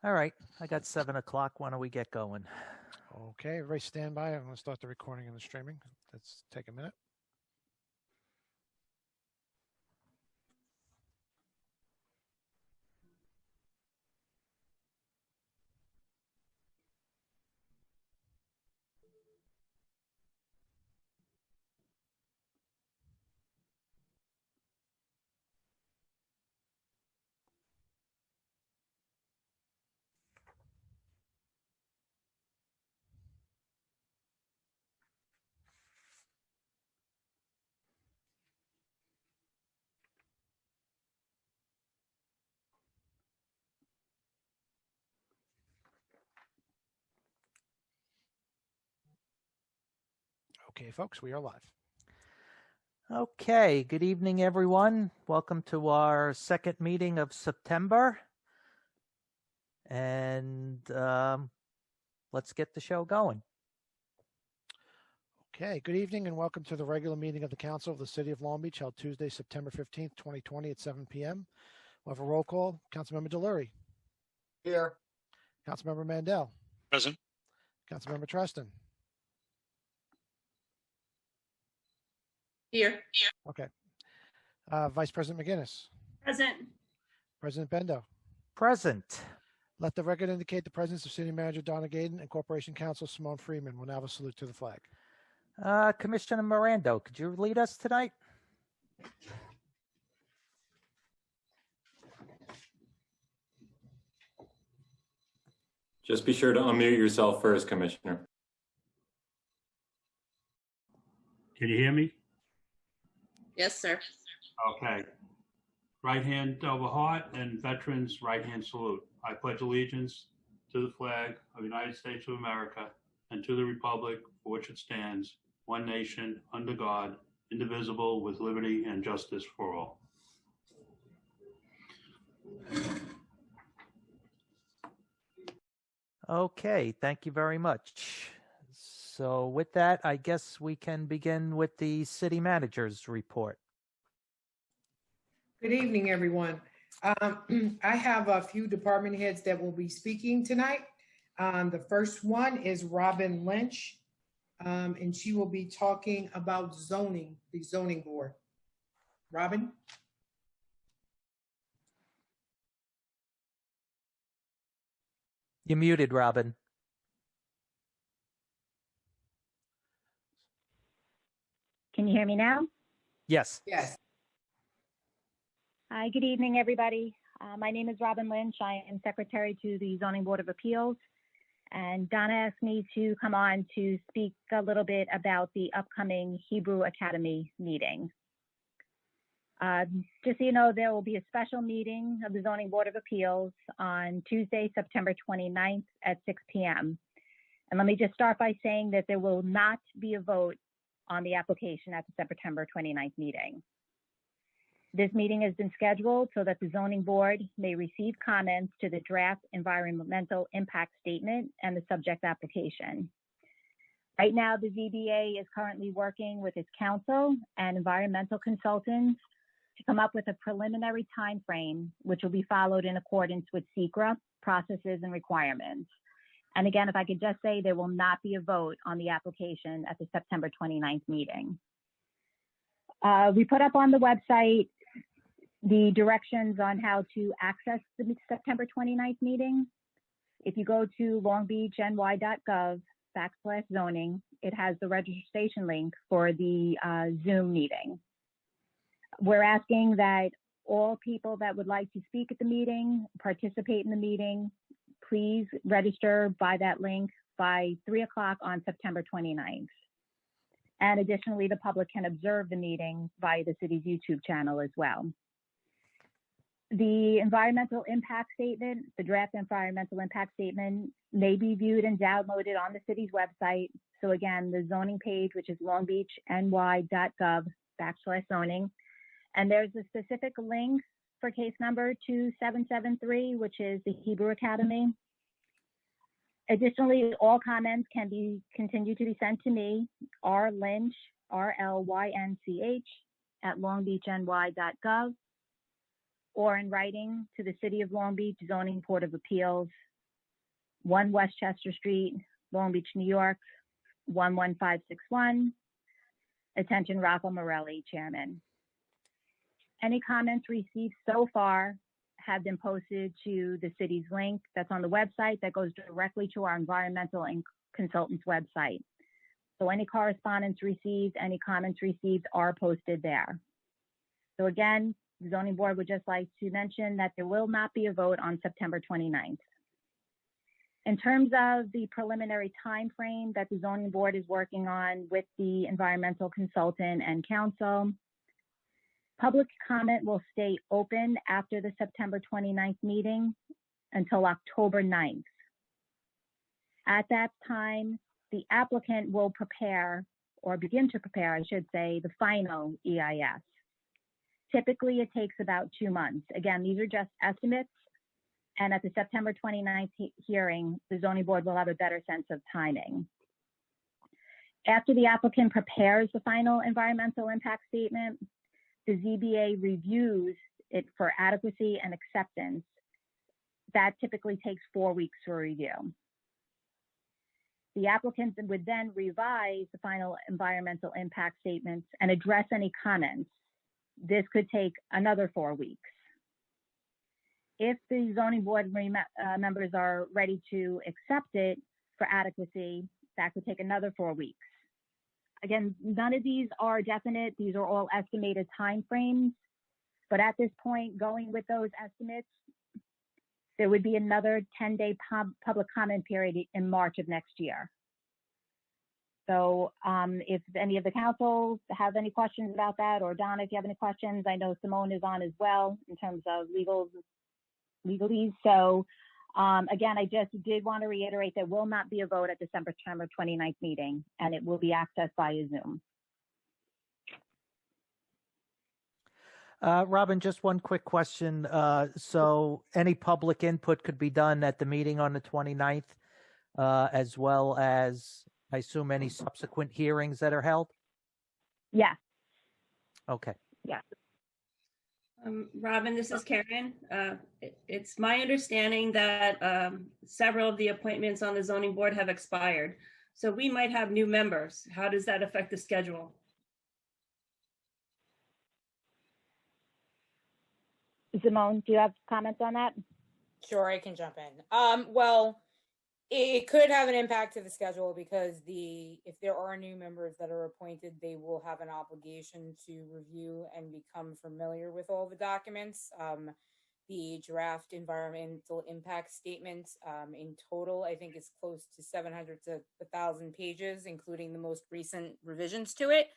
All right, I got 7 o'clock. Why don't we get going? Okay, everybody stand by. I'm going to start the recording and the streaming. Let's take a minute. Okay, folks, we are live. Okay, good evening, everyone. Welcome to our second meeting of September. And let's get the show going. Okay, good evening and welcome to the regular meeting of the Council of the City of Long Beach held Tuesday, September 15th, 2020 at 7 p.m. We'll have a roll call. Councilmember Delury. Here. Councilmember Mandel. Present. Councilmember Treston. Here. Okay. Vice President McGinnis. Present. President Bendo. Present. Let the record indicate the presence of City Manager Donna Gaden and Corporation Counsel Simone Freeman. We'll now have a salute to the flag. Commissioner Mirando, could you lead us tonight? Just be sure to unmute yourself first, Commissioner. Can you hear me? Yes, sir. Okay. Right hand over heart and veterans right hand salute. I pledge allegiance to the flag of the United States of America and to the republic for which it stands, one nation, under God, indivisible, with liberty and justice for all. Okay, thank you very much. So with that, I guess we can begin with the city manager's report. Good evening, everyone. I have a few department heads that will be speaking tonight. The first one is Robin Lynch, and she will be talking about zoning, the zoning board. Robin? You're muted, Robin. Can you hear me now? Yes. Yes. Hi, good evening, everybody. My name is Robin Lynch. I am Secretary to the Zoning Board of Appeals. And Donna asked me to come on to speak a little bit about the upcoming Hebrew Academy meeting. Just so you know, there will be a special meeting of the Zoning Board of Appeals on Tuesday, September 29th at 6 p.m. And let me just start by saying that there will not be a vote on the application at the September 29th meeting. This meeting has been scheduled so that the zoning board may receive comments to the draft environmental impact statement and the subject application. Right now, the ZBA is currently working with its counsel and environmental consultants to come up with a preliminary timeframe, which will be followed in accordance with SECRA processes and requirements. And again, if I could just say, there will not be a vote on the application at the September 29th meeting. We put up on the website the directions on how to access the September 29th meeting. If you go to longbeachny.gov/zoning, it has the registration link for the Zoom meeting. We're asking that all people that would like to speak at the meeting, participate in the meeting, please register by that link by 3 o'clock on September 29th. And additionally, the public can observe the meeting via the city's YouTube channel as well. The environmental impact statement, the draft environmental impact statement, may be viewed and downloaded on the city's website. So again, the zoning page, which is longbeachny.gov/zoning. And there's a specific link for case number 2773, which is the Hebrew Academy. Additionally, all comments can be continued to be sent to me, rlynch, RLYNCH, @longbeachny.gov, or in writing to the City of Long Beach Zoning Board of Appeals, 1 Westchester Street, Long Beach, New York, 11561. Attention, Rocco Morelli, Chairman. Any comments received so far have been posted to the city's link that's on the website that goes directly to our environmental and consultants website. So any correspondence received, any comments received are posted there. So again, the zoning board would just like to mention that there will not be a vote on September 29th. In terms of the preliminary timeframe that the zoning board is working on with the environmental consultant and council, public comment will stay open after the September 29th meeting until October 9th. At that time, the applicant will prepare, or begin to prepare, I should say, the final EIS. Typically, it takes about 2 months. Again, these are just estimates. And at the September 29th hearing, the zoning board will have a better sense of timing. After the applicant prepares the final environmental impact statement, the ZBA reviews it for adequacy and acceptance. That typically takes 4 weeks for review. The applicant would then revise the final environmental impact statements and address any comments. This could take another 4 weeks. If the zoning board members are ready to accept it for adequacy, that could take another 4 weeks. Again, none of these are definite. These are all estimated timeframes. But at this point, going with those estimates, there would be another 10-day public comment period in March of next year. So if any of the council have any questions about that, or Donna, if you have any questions, I know Simone is on as well in terms of legalese. So again, I just did want to reiterate there will not be a vote at the September 29th meeting, and it will be accessed via Zoom. Robin, just one quick question. So any public input could be done at the meeting on the 29th, as well as, I assume, any subsequent hearings that are held? Yeah. Okay. Yeah. Robin, this is Karen. It's my understanding that several of the appointments on the zoning board have expired. So we might have new members. How does that affect the schedule? Simone, do you have comments on that? Sure, I can jump in. Well, it could have an impact to the schedule because if there are new members that are appointed, they will have an obligation to review and become familiar with all the documents. The draft environmental impact statement in total, I think, is close to 700 to 1,000 pages, including the most recent revisions to it.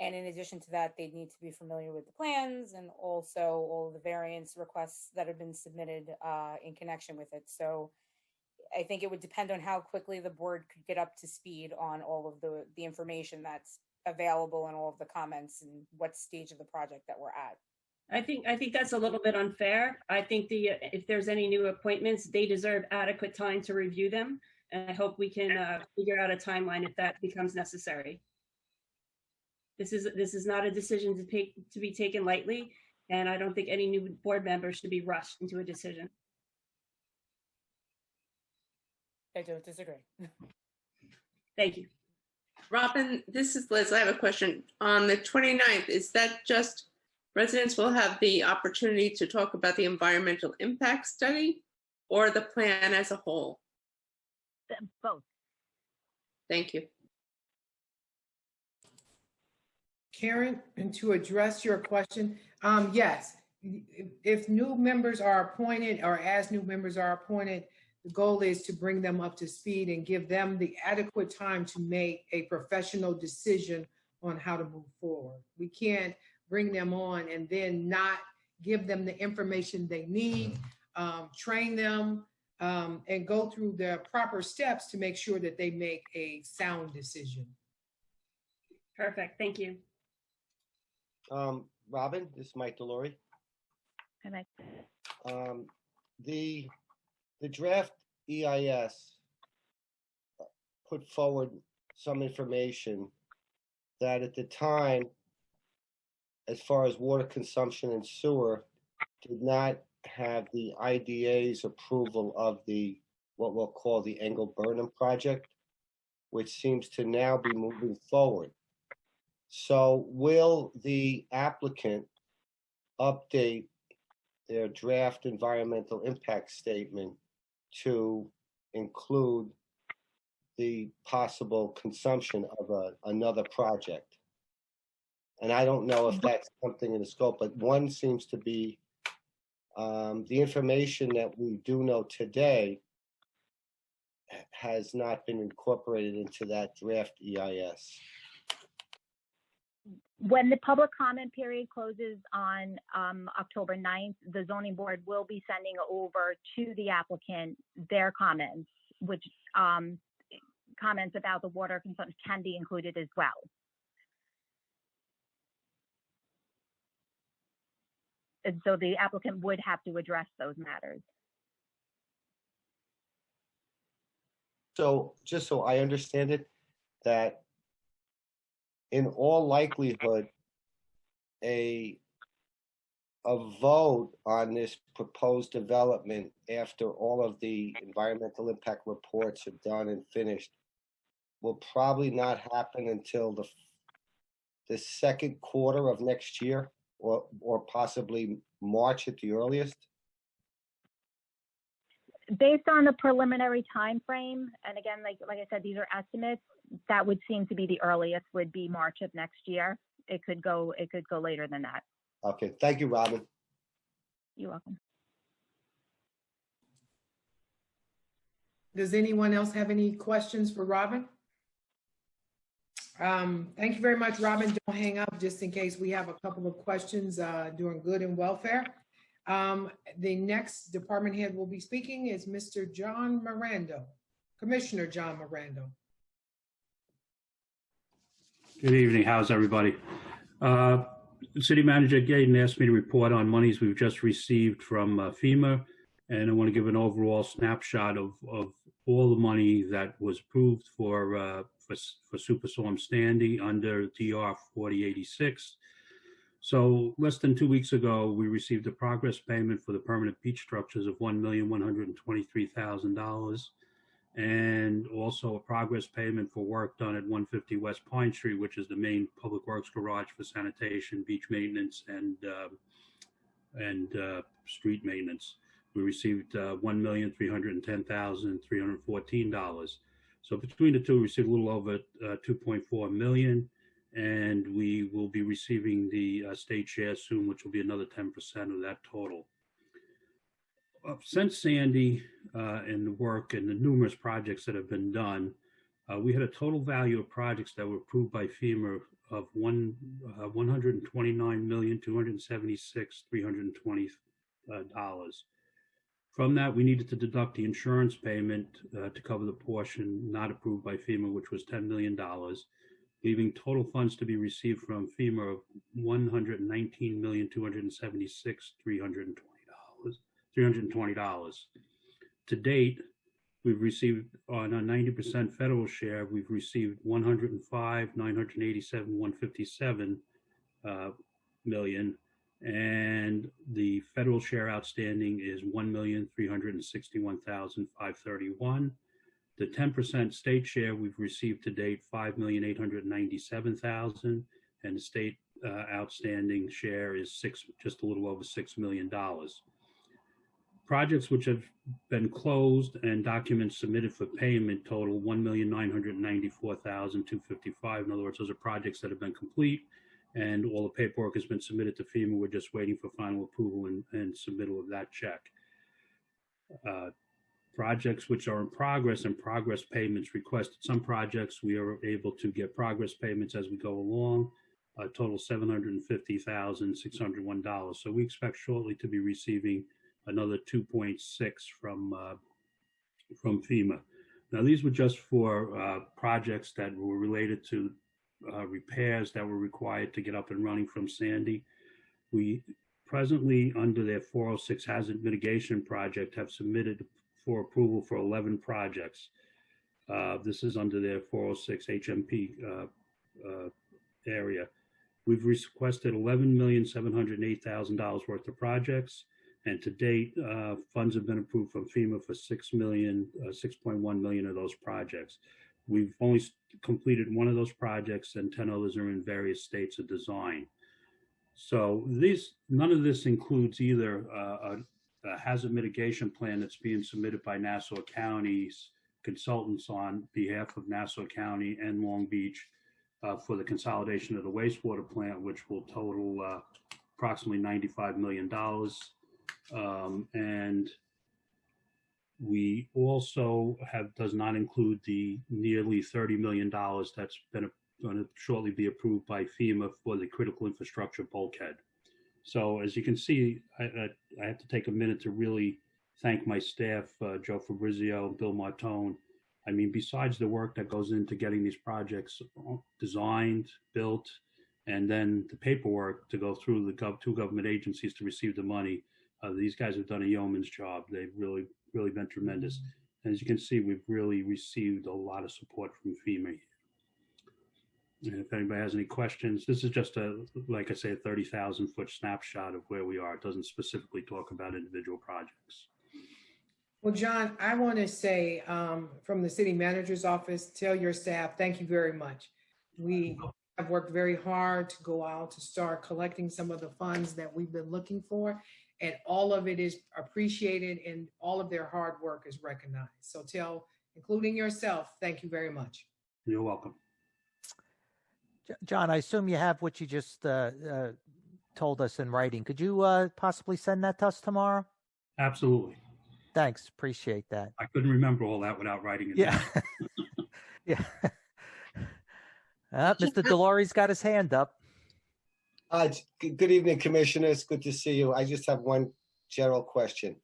And in addition to that, they need to be familiar with the plans and also all of the variance requests that have been submitted in connection with it. So I think it would depend on how quickly the board could get up to speed on all of the information that's available and all of the comments and what stage of the project that we're at. I think that's a little bit unfair. I think if there's any new appointments, they deserve adequate time to review them. And I hope we can figure out a timeline if that becomes necessary. This is not a decision to be taken lightly, and I don't think any new board member should be rushed into a decision. I don't disagree. Thank you. Robin, this is Liz. I have a question. On the 29th, is that just residents will have the opportunity to talk about the environmental impact study or the plan as a whole? Both. Thank you. Karen, and to address your question, yes, if new members are appointed or as new members are appointed, the goal is to bring them up to speed and give them the adequate time to make a professional decision on how to move forward. We can't bring them on and then not give them the information they need, train them, and go through the proper steps to make sure that they make a sound decision. Perfect. Thank you. Robin, this is Mike Delory. Hi, Mike. The draft EIS put forward some information that at the time, as far as water consumption and sewer, did not have the IDA's approval of the, what we'll call the Engel Burnham project, which seems to now be moving forward. So will the applicant update their draft environmental impact statement to include the possible consumption of another project? And I don't know if that's something in the scope, but one seems to be the information that we do know today has not been incorporated into that draft EIS. When the public comment period closes on October 9th, the zoning board will be sending over to the applicant their comments, which comments about the water consumption can be included as well. And so the applicant would have to address those matters. So just so I understand it, that in all likelihood, a vote on this proposed development after all of the environmental impact reports are done and finished will probably not happen until the second quarter of next year, or possibly March at the earliest. Based on the preliminary time frame, and again, like I said, these are estimates, that would seem to be the earliest would be March of next year. It could go later than that. Okay, thank you, Robin. You're welcome. Does anyone else have any questions for Robin? Thank you very much, Robin. Don't hang up, just in case we have a couple of questions during good and welfare. The next department head will be speaking is Mr. John Mirando, Commissioner John Mirando. Good evening. How's everybody? City Manager Gaydon asked me to report on monies we've just received from FEMA, and I want to give an overall snapshot of all the money that was approved for Superstorm Sandy under DR 4086. So less than 2 weeks ago, we received a progress payment for the permanent beach structures of $1,123,000, and also a progress payment for work done at 150 West Pine Street, which is the main public works garage for sanitation, beach maintenance, and street maintenance. We received $1,310,314. So between the two, we received a little over $2.4 million, and we will be receiving the state share soon, which will be another 10% of that total. Since Sandy and the work and the numerous projects that have been done, we had a total value of projects that were approved by FEMA of $129,276,320. From that, we needed to deduct the insurance payment to cover the portion not approved by FEMA, which was $10 million, leaving total funds to be received from FEMA of $119,276,320. To date, we've received on a 90% federal share, we've received $105,987,157 million, and the federal share outstanding is $1,361,531. The 10% state share we've received to date $5,897,000, and the state outstanding share is just a little over $6 million. Projects which have been closed and documents submitted for payment total $1,994,255. In other words, those are projects that have been complete, and all the paperwork has been submitted to FEMA. We're just waiting for final approval and submittal of that check. Projects which are in progress and progress payments requested. Some projects we are able to get progress payments as we go along, a total $750,601. So we expect shortly to be receiving another 2.6 from FEMA. Now, these were just for projects that were related to repairs that were required to get up and running from Sandy. We presently, under their 406 hazard mitigation project, have submitted for approval for 11 projects. This is under their 406 HMP area. We've requested $11,708,000 worth of projects, And to date, funds have been approved from FEMA for 6.1 million of those projects. We've only completed one of those projects, and 10 others are in various states of design. So none of this includes either a hazard mitigation plan that's being submitted by Nassau County's consultants on behalf of Nassau County and Long Beach for the consolidation of the wastewater plant, which will total approximately $95 million. And we also does not include the nearly $30 million that's going to shortly be approved by FEMA for the critical infrastructure bulkhead. So as you can see, I have to take a minute to really thank my staff, Joe Fabrizio, Bill Martone. I mean, besides the work that goes into getting these projects designed, built, and then the paperwork to go through the two government agencies to receive the money, these guys have done a yeoman's job. They've really been tremendous. And as you can see, we've really received a lot of support from FEMA. And if anybody has any questions, this is just like I say, a 30,000-foot snapshot of where we are. It doesn't specifically talk about individual projects. Well, John, I want to say from the city manager's office, tell your staff, thank you very much. We have worked very hard to go out to start collecting some of the funds that we've been looking for, and all of it is appreciated and all of their hard work is recognized. So tell, including yourself, thank you very much. You're welcome. John, I assume you have what you just told us in writing. Could you possibly send that to us tomorrow? Absolutely. Thanks. Appreciate that. I couldn't remember all that without writing it Yeah. down. Yeah. Mr. Delory's got his hand up. Good evening, commissioners. Good to see you. I just have one general question.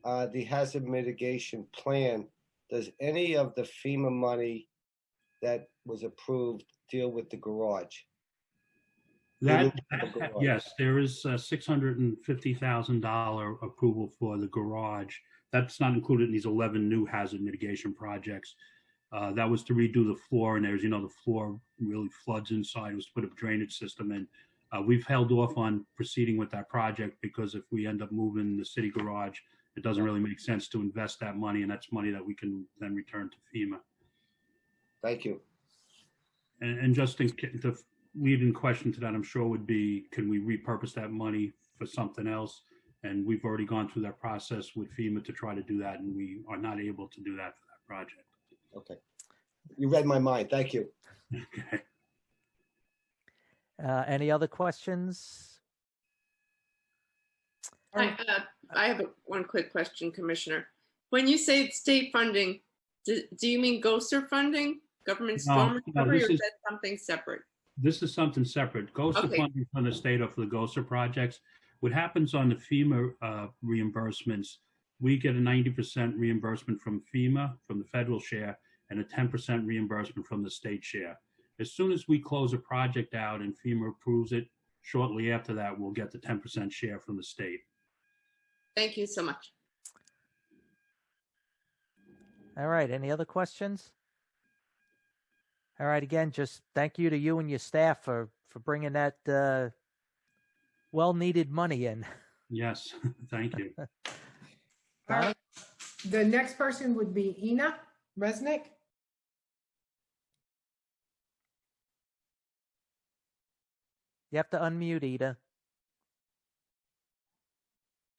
The hazard mitigation plan, does any of the FEMA money that was approved deal with the garage? Yes, there is a $650,000 approval for the garage. That's not included in these 11 new hazard mitigation projects. That was to redo the floor, and there's, the floor really floods inside. It was to put a drainage system in. We've held off on proceeding with that project because if we end up moving the city garage, it doesn't really make sense to invest that money, and that's money that we can then return to FEMA. Thank you. And just the leading question to that, I'm sure, would be, can we repurpose that money for something else? And we've already gone through that process with FEMA to try to do that, and we are not able to do that for that project. Okay. You read my mind. Thank you. Okay. Any other questions? I have one quick question, Commissioner. When you say state funding, do you mean GOSER funding, government storm recovery, or is that something separate? This is something separate. GOSER funding from the state or for the GOSER projects. What happens on the FEMA reimbursements, we get a 90% reimbursement from FEMA, from the federal share, and a 10% reimbursement from the state share. As soon as we close a project out and FEMA approves it, shortly after that, we'll get the 10% share from the state. Thank you so much. All right. Any other questions? All right. Again, just thank you to you and your staff for bringing that well-needed money in. Yes. Thank you. All right. The next person would be Ina Resnick. You have to unmute, Ida.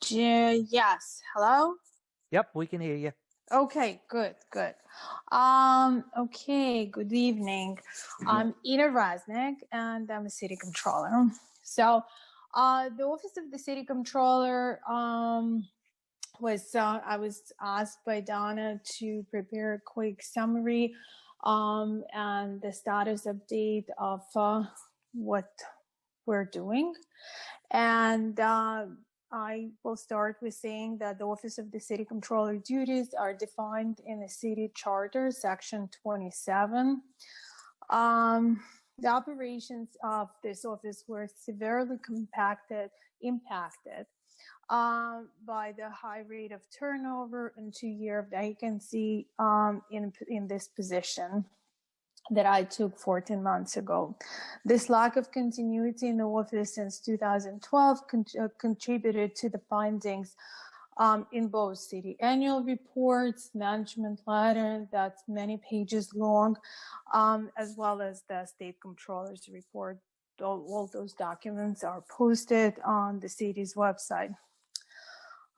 Yes. Hello? Yep, we can hear you. Okay, good. Okay, good evening. I'm Ina Raznik, and I'm a city controller. So, the Office of the City Controller I was asked by Donna to prepare a quick summary and the status update of what we're doing. And I will start with saying that the Office of the City Controller duties are defined in the City Charter, Section 27. The operations of this office were severely impacted by the high rate of turnover and 2-year vacancy in this position. that I took 14 months ago. This lack of continuity in the office since 2012 contributed to the findings in both city annual reports, management letter that's many pages long, as well as the state controller's report. All those documents are posted on the city's website.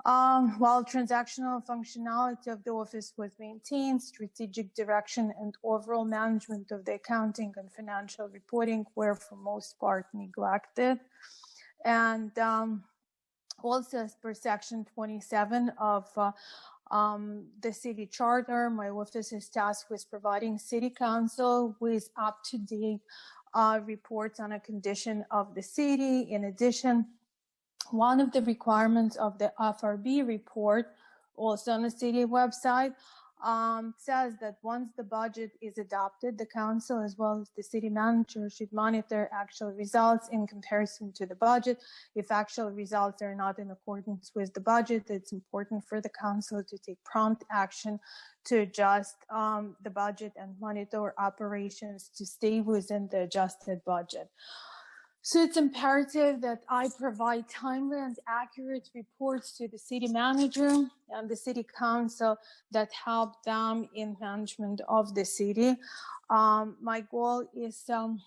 While transactional functionality of the office was maintained, strategic direction and overall management of the accounting and financial reporting were for most part neglected. And also, as per section 27 of the city charter, my office is tasked with providing city council with up-to-date reports on a condition of the city. In addition, one of the requirements of the FRB report, also on the city website, says that once the budget is adopted, the council as well as the city manager should monitor actual results in comparison to the budget. If actual results are not in accordance with the budget, it's important for the council to take prompt action to adjust the budget and monitor operations to stay within the adjusted budget. So it's imperative that I provide timely and accurate reports to the city manager and the city council that help them in management of the city. My goal is to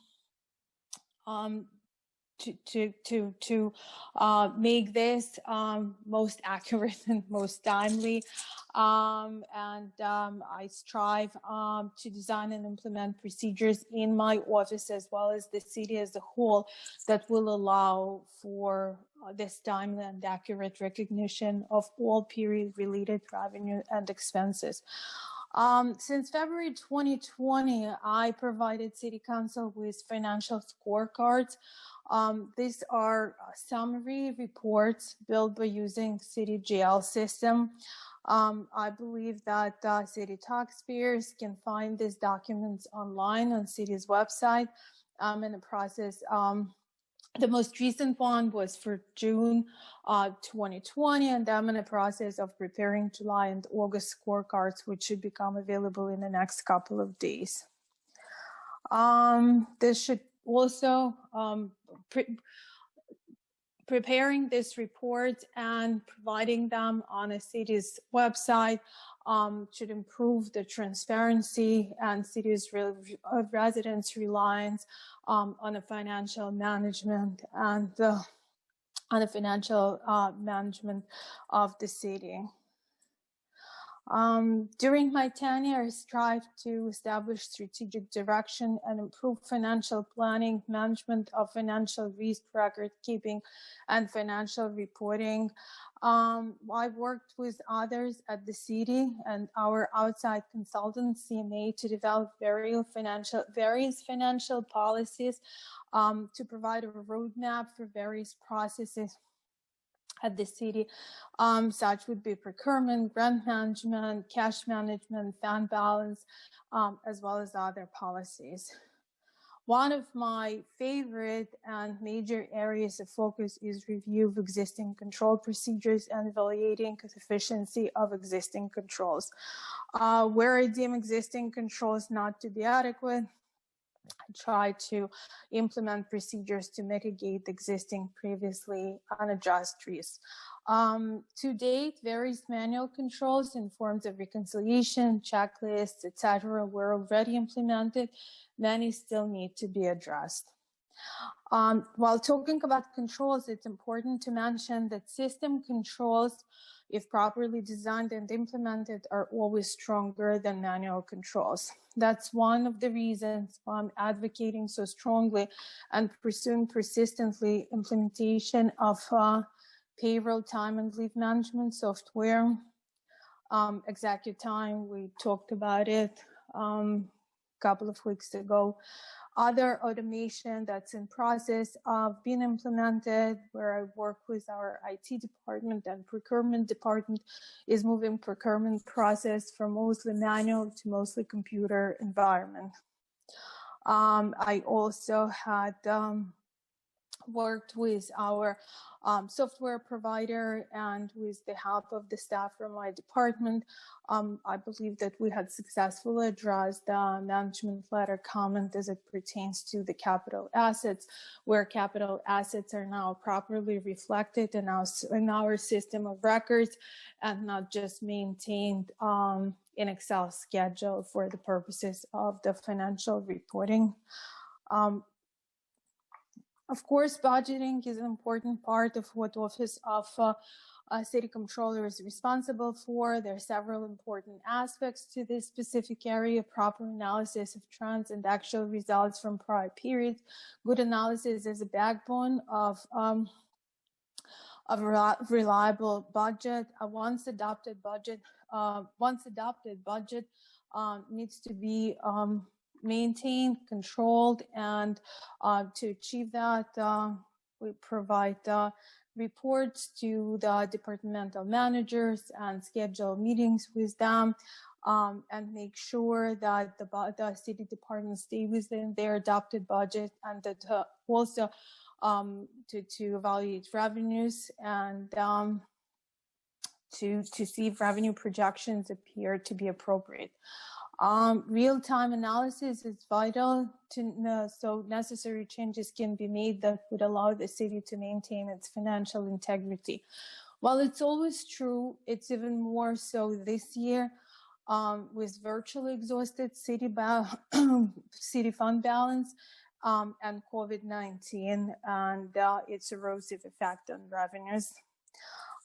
make this most accurate and most timely. I strive to design and implement procedures in my office as well as the city as a whole that will allow for this timely and accurate recognition of all period-related revenue and expenses. Since February 2020, I provided City Council with financial scorecards. These are summary reports built by using City GL system. I believe that city taxpayers can find these documents online on city's website. I'm in the process. The most recent one was for June 2020, and I'm in the process of preparing July and August scorecards, which should become available in the next couple of days. This should also preparing this report and providing them on a city's website should improve the transparency and city's residents' reliance on the financial management and on the financial management of the city. During my tenure, I strive to establish strategic direction and improve financial planning, management of financial risk, record keeping, and financial reporting. I've worked with others at the city and our outside consultant, CMA, to develop various financial policies to provide a roadmap for various processes at the city. Such would be procurement, grant management, cash management, fund balance, as well as other policies. One of my favorite and major areas of focus is review of existing control procedures and evaluating the efficiency of existing controls. Where I deem existing controls not to be adequate, I try to implement procedures to mitigate existing previously unadjusted risks. To date, various manual controls in forms of reconciliation, checklists, etc., were already implemented. Many still need to be addressed. While talking about controls, it's important to mention that system controls, if properly designed and implemented, are always stronger than manual controls. That's one of the reasons I'm advocating so strongly and pursuing persistently implementation of payroll time and leave management software. Executive time, we talked about it a couple of weeks ago. Other automation that's in process of being implemented, where I work with our IT department and procurement department, is moving procurement process from mostly manual to mostly computer environment. I also had worked with our software provider and with the help of the staff from my department. I believe that we had successfully addressed the management letter comment as it pertains to the capital assets, where capital assets are now properly reflected in our system of records and not just maintained in Excel schedule for the purposes of the financial reporting. Of course, budgeting is an important part of what Office of City Controller is responsible for. There are several important aspects to this specific area: proper analysis of trends and actual results from prior periods. Good analysis is a backbone of a reliable budget. A once adopted budget needs to be maintained, controlled, and to achieve that, we provide reports to the departmental managers and schedule meetings with them, and make sure that the city departments stay within their adopted budget, and that also to evaluate revenues and to see if revenue projections appear to be appropriate. Real-time analysis is vital so necessary changes can be made that would allow the city to maintain its financial integrity. While it's always true, it's even more so this year with virtually exhausted city fund balance and COVID-19 and its erosive effect on revenues.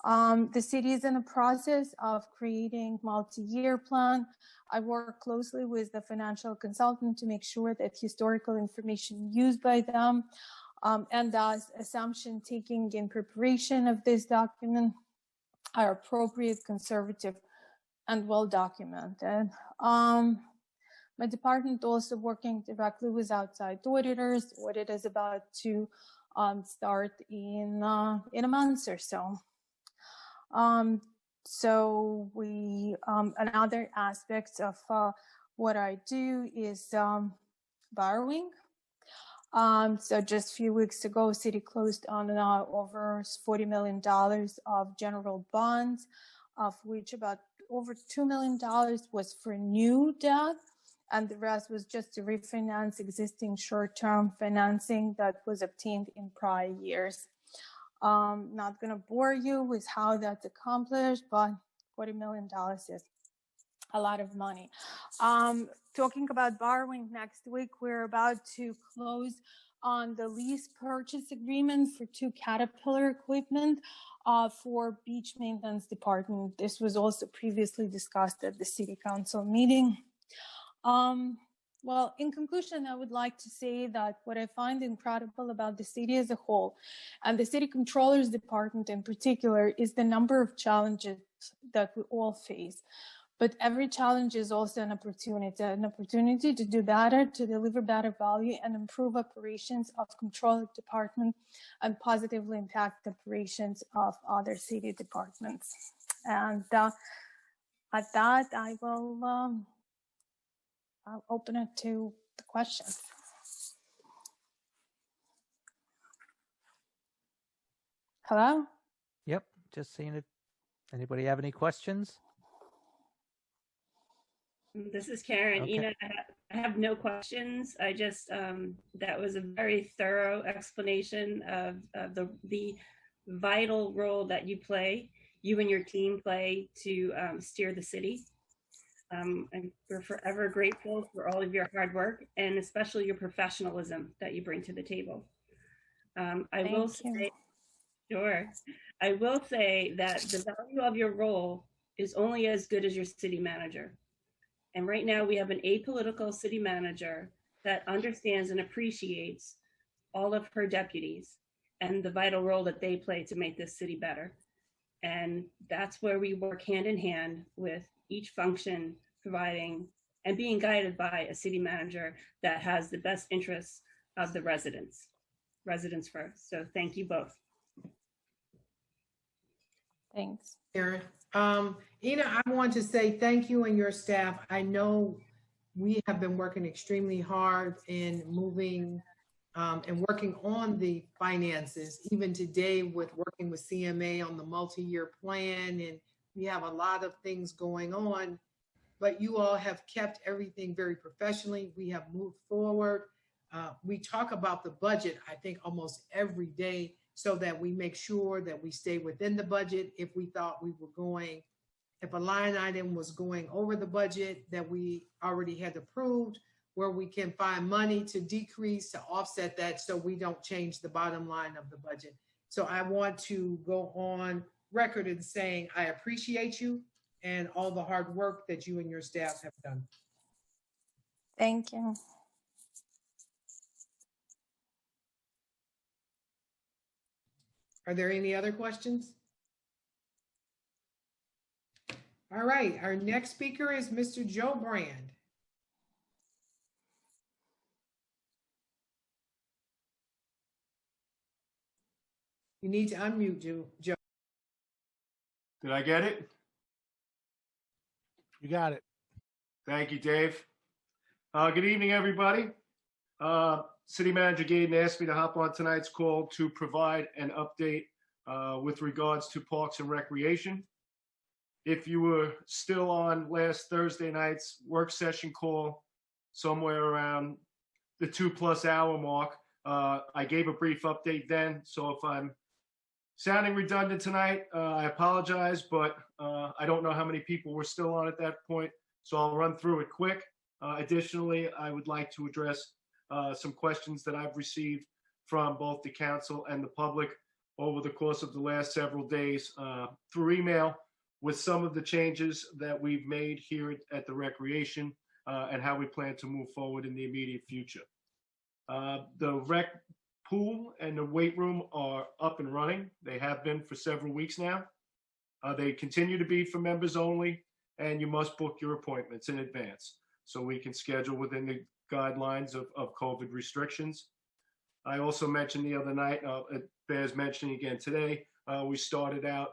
The city is in a process of creating multi-year plan. I work closely with the financial consultant to make sure that historical information used by them and the assumption taking in preparation of this document are appropriate, conservative, and well documented. My department also working directly with outside auditors. Audit is about to start in a month or so. So another aspect of what I do is borrowing. So just a few weeks ago, city closed on over $40 million of general bonds, of which about over $2 million was for new debt, and the rest was just to refinance existing short-term financing that was obtained in prior years. Not going to bore you with how that's accomplished, but $40 million is a lot of money. Talking about borrowing, next week, we're about to close on the lease purchase agreement for 2 Caterpillar equipment for beach maintenance department. This was also previously discussed at the city council meeting. Well, in conclusion, I would like to say that what I find incredible about the city as a whole, and the city controller's department in particular, is the number of challenges that we all face. But every challenge is also an opportunity to do better, to deliver better value, and improve operations of controller department and positively impact operations of other city departments. And at that, I will I'll open it to the questions. Hello? Yep, just seeing it. Anybody have any questions? This is Karen. Okay. Ina, I have no questions. I just, that was a very thorough explanation of the vital role that you and your team play to steer the city. And we're forever grateful for all of your hard work and especially your professionalism that you bring to the table. I will say that the value of your role is only as good as your city manager. And right now we have an apolitical city manager that understands and appreciates all of her deputies and the vital role that they play to make this city better. And that's where we work hand in hand with each function providing and being guided by a city manager that has the best interests of the residents first. So thank you both. Thanks. Karen. Ina, I want to say thank you and your staff. I know we have been working extremely hard in moving and working on the finances, even today with working with CMA on the multi-year plan, and we have a lot of things going on, but you all have kept everything very professionally. We have moved forward. We talk about the budget, I think, almost every day, so that we make sure that we stay within the budget. If we thought we were going, if a line item was going over the budget that we already had approved, where we can find money to decrease, to offset that, so we don't change the bottom line of the budget. So I want to go on record in saying I appreciate you and all the hard work that you and your staff have done. Thank you. Are there any other questions? All right, our next speaker is Mr. Joe Brand. You need to unmute Joe. Did I get it? You got it. Thank you, Dave. Good evening, everybody. City Manager Gaden asked me to hop on tonight's call to provide an update with regards to Parks and Recreation. If you were still on last Thursday night's work session call, somewhere around the 2+ hour mark, I gave a brief update then. So if I'm sounding redundant tonight, I apologize, but I don't know how many people were still on at that point, so I'll run through it quick. Additionally, I would like to address some questions that I've received from both the council and the public over the course of the last several days through email, with some of the changes that we've made here at the Recreation and how we plan to move forward in the immediate future. The rec pool and the weight room are up and running. They have been for several weeks now. They continue to be for members only, and you must book your appointments in advance so we can schedule within the guidelines of COVID restrictions. I also mentioned the other night, it bears mentioning again today, we started out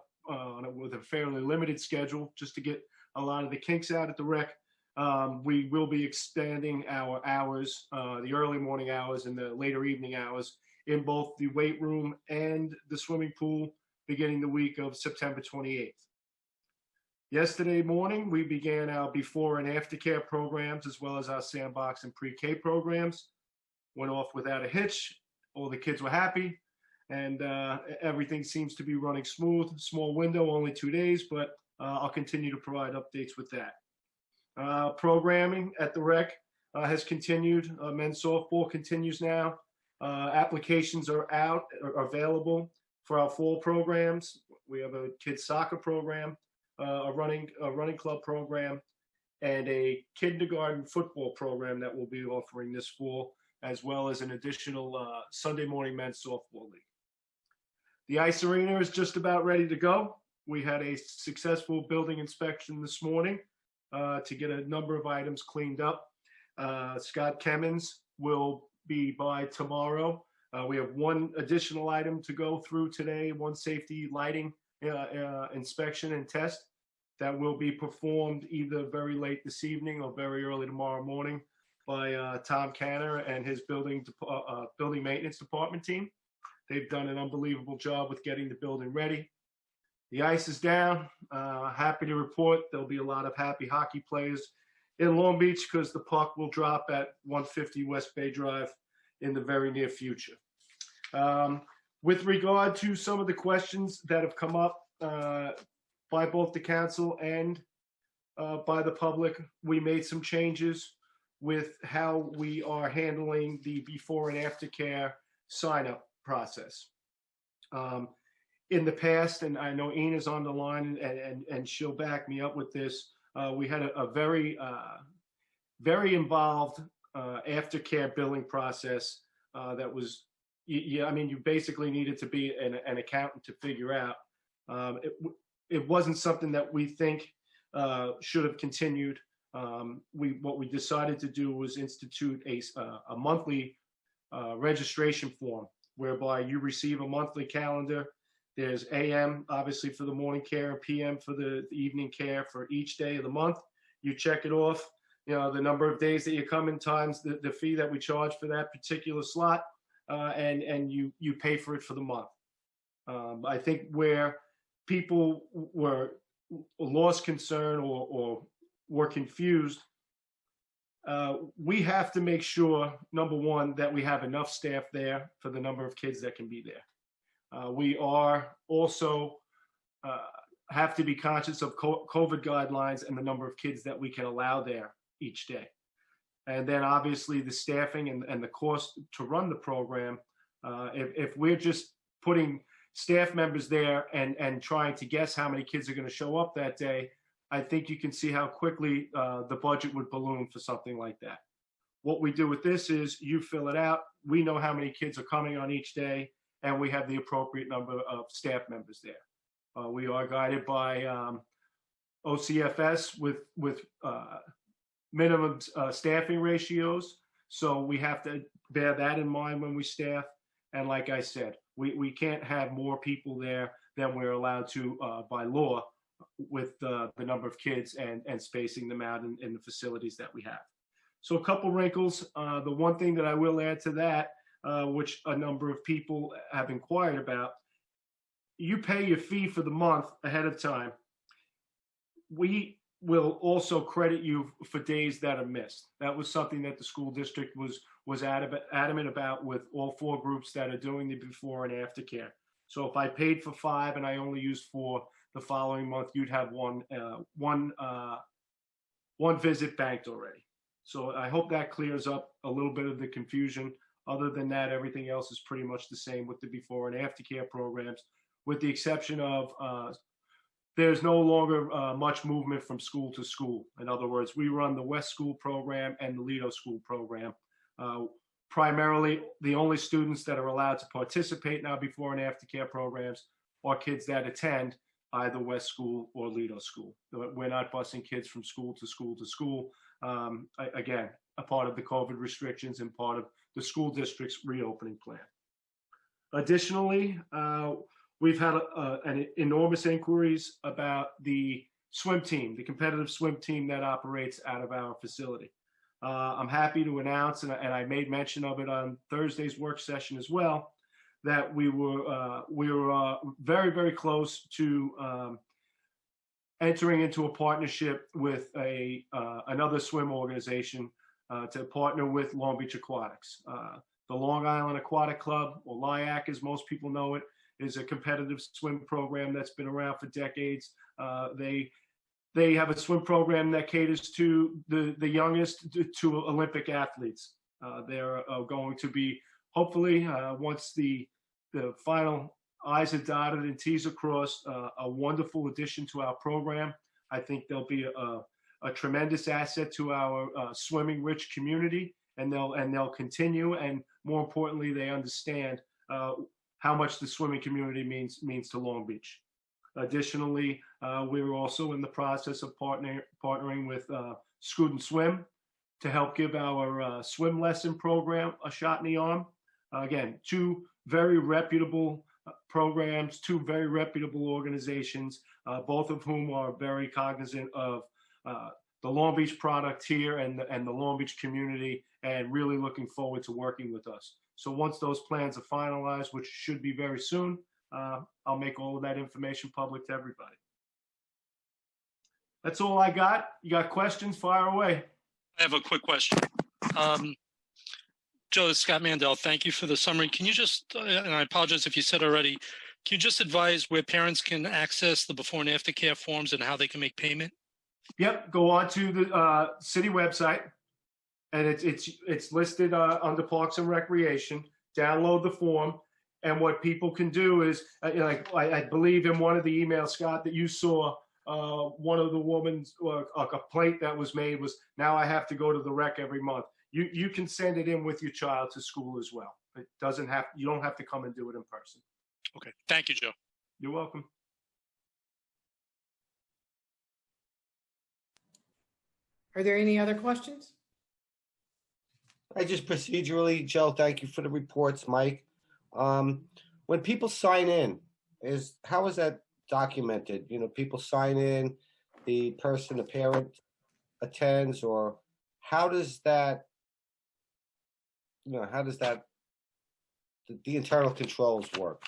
with a fairly limited schedule just to get a lot of the kinks out at the rec. We will be expanding our hours, the early morning hours and the later evening hours, in both the weight room and the swimming pool, beginning the week of September 28th. Yesterday morning, we began our before and aftercare programs, as well as our sandbox and pre-K programs. Went off without a hitch. All the kids were happy, and everything seems to be running smooth. Small window, only 2 days, but I'll continue to provide updates with that. Programming at the rec has continued. Men's softball continues now. Applications are available for our fall programs. We have a kids soccer program, a running club program, and a kindergarten football program that we'll be offering this fall, as well as an additional Sunday morning men's softball league. The ice arena is just about ready to go. We had a successful building inspection this morning to get a number of items cleaned up. Scott Kemmons will be by tomorrow. We have one additional item to go through today, one safety lighting inspection and test that will be performed either very late this evening or very early tomorrow morning by Tom Canner and his building maintenance department team. They've done an unbelievable job with getting the building ready. The ice is down. Happy to report there'll be a lot of happy hockey players in Long Beach because the puck will drop at 150 West Bay Drive in the very near future. With regard to some of the questions that have come up by both the council and by the public, we made some changes with how we are handling the before and after care sign-up process. In the past, and I know Ina's on the line and she'll back me up with this, we had a very involved aftercare billing process that was, I mean, you basically needed to be an accountant to figure out. It wasn't something that we think should have continued. What we decided to do was institute a monthly registration form, whereby you receive a monthly calendar. There's AM, obviously, for the morning care, and PM for the evening care for each day of the month. You check it off, you know, the number of days that you come in times the fee that we charge for that particular slot. and you pay for it for the month. I think where people were lost concern or were confused, we have to make sure, number one, that we have enough staff there for the number of kids that can be there. We are also have to be conscious of COVID guidelines and the number of kids that we can allow there each day. And then obviously the staffing and the cost to run the program. If we're just putting staff members there and trying to guess how many kids are going to show up that day, I think you can see how quickly the budget would balloon for something like that. What we do with this is you fill it out. We know how many kids are coming on each day, and we have the appropriate number of staff members there. We are guided by OCFS with minimum staffing ratios. So we have to bear that in mind when we staff. And like I said, we can't have more people there than we're allowed to by law with the number of kids and spacing them out in the facilities that we have. So a couple wrinkles. The one thing that I will add to that, which a number of people have inquired about, you pay your fee for the month ahead of time. We will also credit you for days that are missed. That was something that the school district was adamant about with all 4 groups that are doing the before and after care. So if I paid for 5 and I only used 4 the following month, you'd have one visit banked already. So I hope that clears up a little bit of the confusion. Other than that, everything else is pretty much the same with the before and after care programs, with the exception of there's no longer much movement from school to school. In other words, we run the West School program and the Lido School program. Primarily, the only students that are allowed to participate now before and after care programs are kids that attend either West School or Lido School. We're not busing kids from school to school to school. Again, a part of the COVID restrictions and part of the school district's reopening plan. Additionally, we've had an enormous inquiries about the swim team, the competitive swim team that operates out of our facility. I'm happy to announce, and I made mention of it on Thursday's work session as well, that we were very, very close to entering into a partnership with another swim organization to partner with Long Beach Aquatics. The Long Island Aquatic Club, or LIAC as most people know it, is a competitive swim program that's been around for decades. They have a swim program that caters to the youngest to Olympic athletes. They're going to be, hopefully, once the final I's are dotted and T's are crossed, a wonderful addition to our program. I think they'll be a tremendous asset to our swimming-rich community, and they'll continue. And more importantly, they understand how much the swimming community means to Long Beach. Additionally, we're also in the process of partnering with Student Swim to help give our swim lesson program a shot in the arm. Again, 2 very reputable programs, 2 very reputable organizations, both of whom are very cognizant of the Long Beach product here and the Long Beach community, and really looking forward to working with us. So once those plans are finalized, which should be very soon, I'll make all of that information public to everybody. That's all I got. You got questions? Fire away. I have a quick question. Joe, this is Scott Mandel. Thank you for the summary. Can you just, and I apologize if you said already, can you just advise where parents can access the before and after care forms and how they can make payment? Yep, go on to the city website, and it's listed under Parks and Recreation. Download the form, and what people can do is, like I believe in one of the emails, Scott, that you saw, one of the woman's a complaint that was made was, now I have to go to the rec every month. You can send it in with your child to school as well. It doesn't have, you don't have to come and do it in person. Okay, thank you, Joe. You're welcome. Are there any other questions? I just procedurally, Joe, thank you for the reports, Mike. When people sign in, how is that documented? You know, people sign in, the parent attends, or how does that the internal controls work?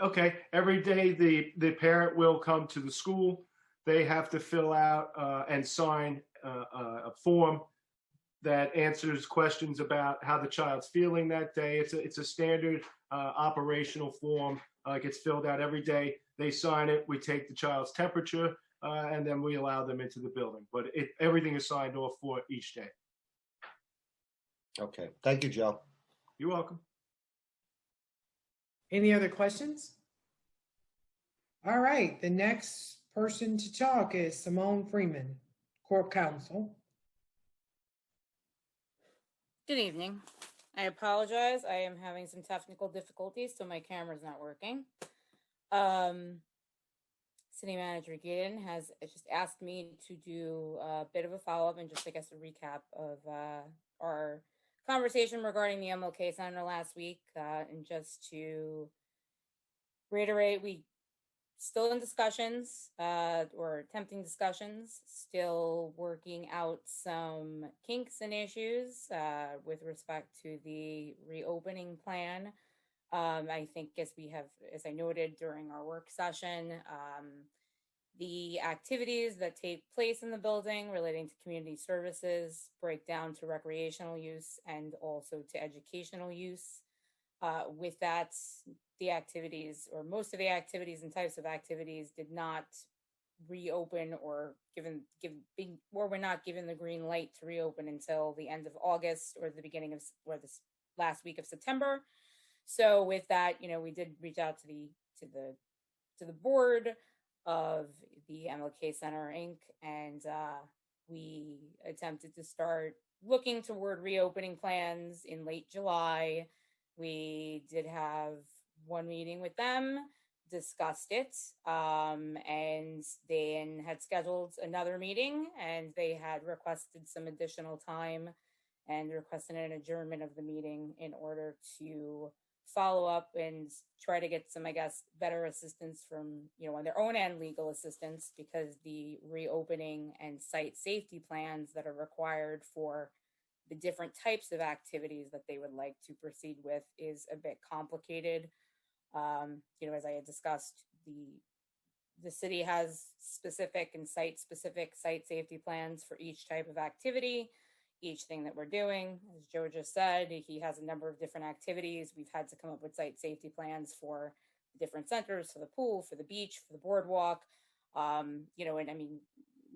Okay, every day the parent will come to the school. They have to fill out and sign a form that answers questions about how the child's feeling that day. It's a standard operational form. Gets filled out every day. They sign it. We take the child's temperature, and then we allow them into the building. But everything is signed off for each day. Okay, thank you, Joe. You're welcome. Any other questions? All right, the next person to talk is Simone Freeman, Corp Counsel. Good evening. I apologize. I am having some technical difficulties, so my camera's not working. City Manager Gaydon has just asked me to do a bit of a follow-up and just, I guess, a recap of our conversation regarding the MLK Center last week. And just to reiterate, we still in discussions or attempting discussions, still working out some kinks and issues with respect to the reopening plan. I think as I noted during our work session, the activities that take place in the building relating to community services break down to recreational use and also to educational use. With that, the activities, or most of the activities and types of activities, did not reopen or were not given the green light to reopen until the end of August or the beginning of this last week of September. So with that, we did reach out to the board of the MLK Center Inc. and we attempted to start looking toward reopening plans in late July. We did have one meeting with them, discussed it, and then had scheduled another meeting, and they had requested some additional time and requested an adjournment of the meeting in order to follow up and try to get some, I guess, better assistance from, on their own end, legal assistance, because the reopening and site safety plans that are required for the different types of activities that they would like to proceed with is a bit complicated. As I had discussed, the city has specific and site-specific site safety plans for each type of activity, each thing that we're doing. As Joe just said, he has a number of different activities. We've had to come up with site safety plans for different centers, for the pool, for the beach, for the boardwalk. And I mean,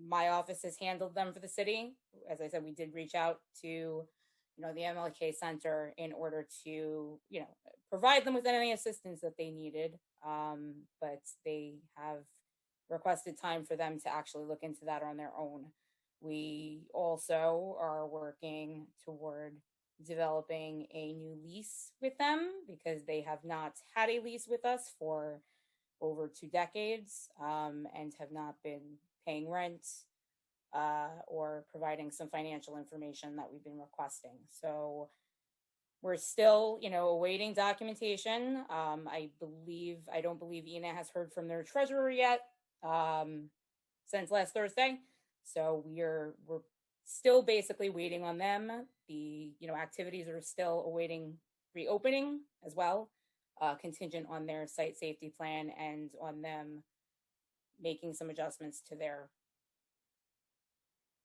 my office has handled them for the city. As I said, we did reach out to, the MLK Center in order to, provide them with any assistance that they needed. But they have requested time for them to actually look into that on their own. We also are working toward developing a new lease with them because they have not had a lease with us for over 2 decades and have not been paying rent or providing some financial information that we've been requesting. So we're still, awaiting documentation. I don't believe ENA has heard from their treasurer yet since last Thursday. So we're still basically waiting on them. The activities are still awaiting reopening as well, contingent on their site safety plan and on them making some adjustments to their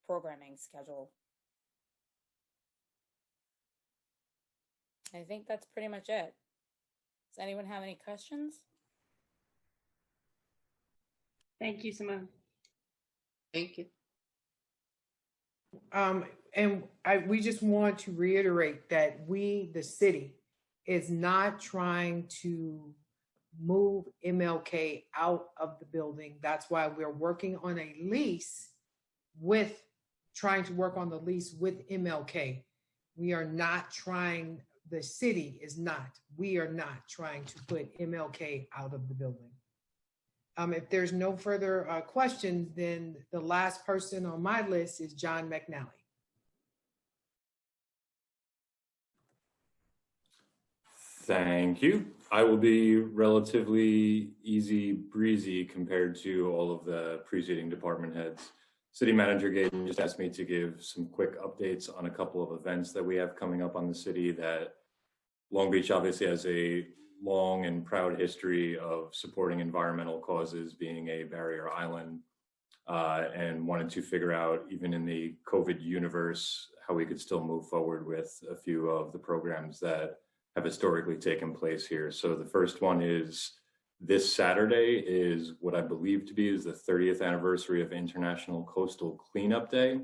programming schedule. I think that's pretty much it. Does anyone have any questions? Thank you, Simone. Thank you. We just want to reiterate that we, the city, is not trying to move MLK out of the building. That's why we're working on a lease trying to work on the lease with MLK. We are not trying, the city is not, we are not trying to put MLK out of the building. If there's no further questions, then the last person on my list is John McNally. Thank you. I will be relatively easy breezy compared to all of the preceding department heads. City Manager Gaydon just asked me to give some quick updates on a couple of events that we have coming up on the city that Long Beach obviously has a long and proud history of supporting environmental causes, being a barrier island, and wanted to figure out, even in the COVID universe, how we could still move forward with a few of the programs that have historically taken place here. So the first one is this Saturday is what I believe to be is the 30th anniversary of International Coastal Cleanup Day.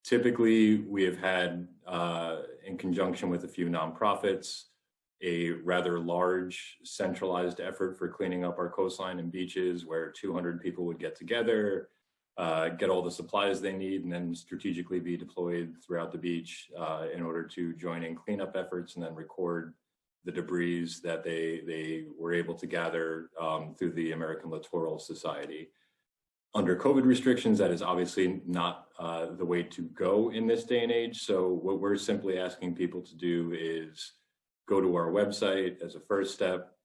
Typically, we have had, in conjunction with a few nonprofits, a rather large centralized effort for cleaning up our coastline and beaches where 200 people would get together, get all the supplies they need, and then strategically be deployed throughout the beach in order to join in cleanup efforts and then record the debris that they were able to gather through the American Littoral Society. Under COVID restrictions, that is obviously not the way to go in this day and age. So what we're simply asking people to do is go to our website as a first step,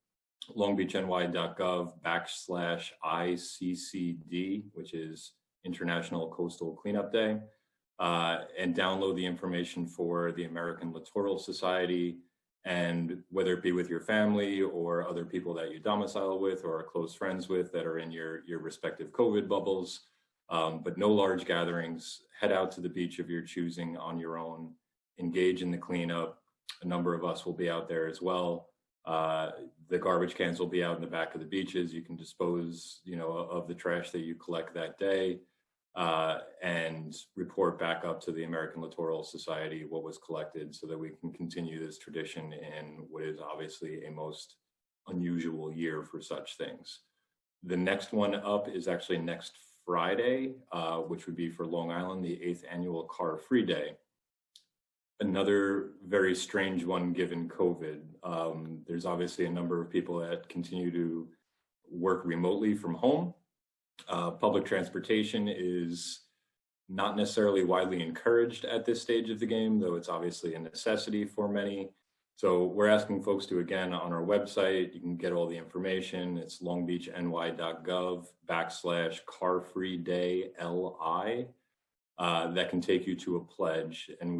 longbeachny.gov/ICCD, which is International Coastal Cleanup Day, and download the information for the American Littoral Society. And whether it be with your family or other people that you domicile with or are close friends with that are in your respective COVID bubbles, but no large gatherings, head out to the beach of your choosing on your own, engage in the cleanup. A number of us will be out there as well. The garbage cans will be out in the back of the beaches. You can dispose, of the trash that you collect that day, and report back up to the American Littoral Society what was collected so that we can continue this tradition in what is obviously a most unusual year for such things. The next one up is actually next Friday, which would be for Long Island, the 8th annual Car Free Day. Another very strange one given COVID. There's obviously a number of people that continue to work remotely from home. Public transportation is not necessarily widely encouraged at this stage of the game, though it's obviously a necessity for many. So we're asking folks to, again, on our website, you can get all the information. It's longbeachny.gov/carfreedayli. That can take you to a pledge. And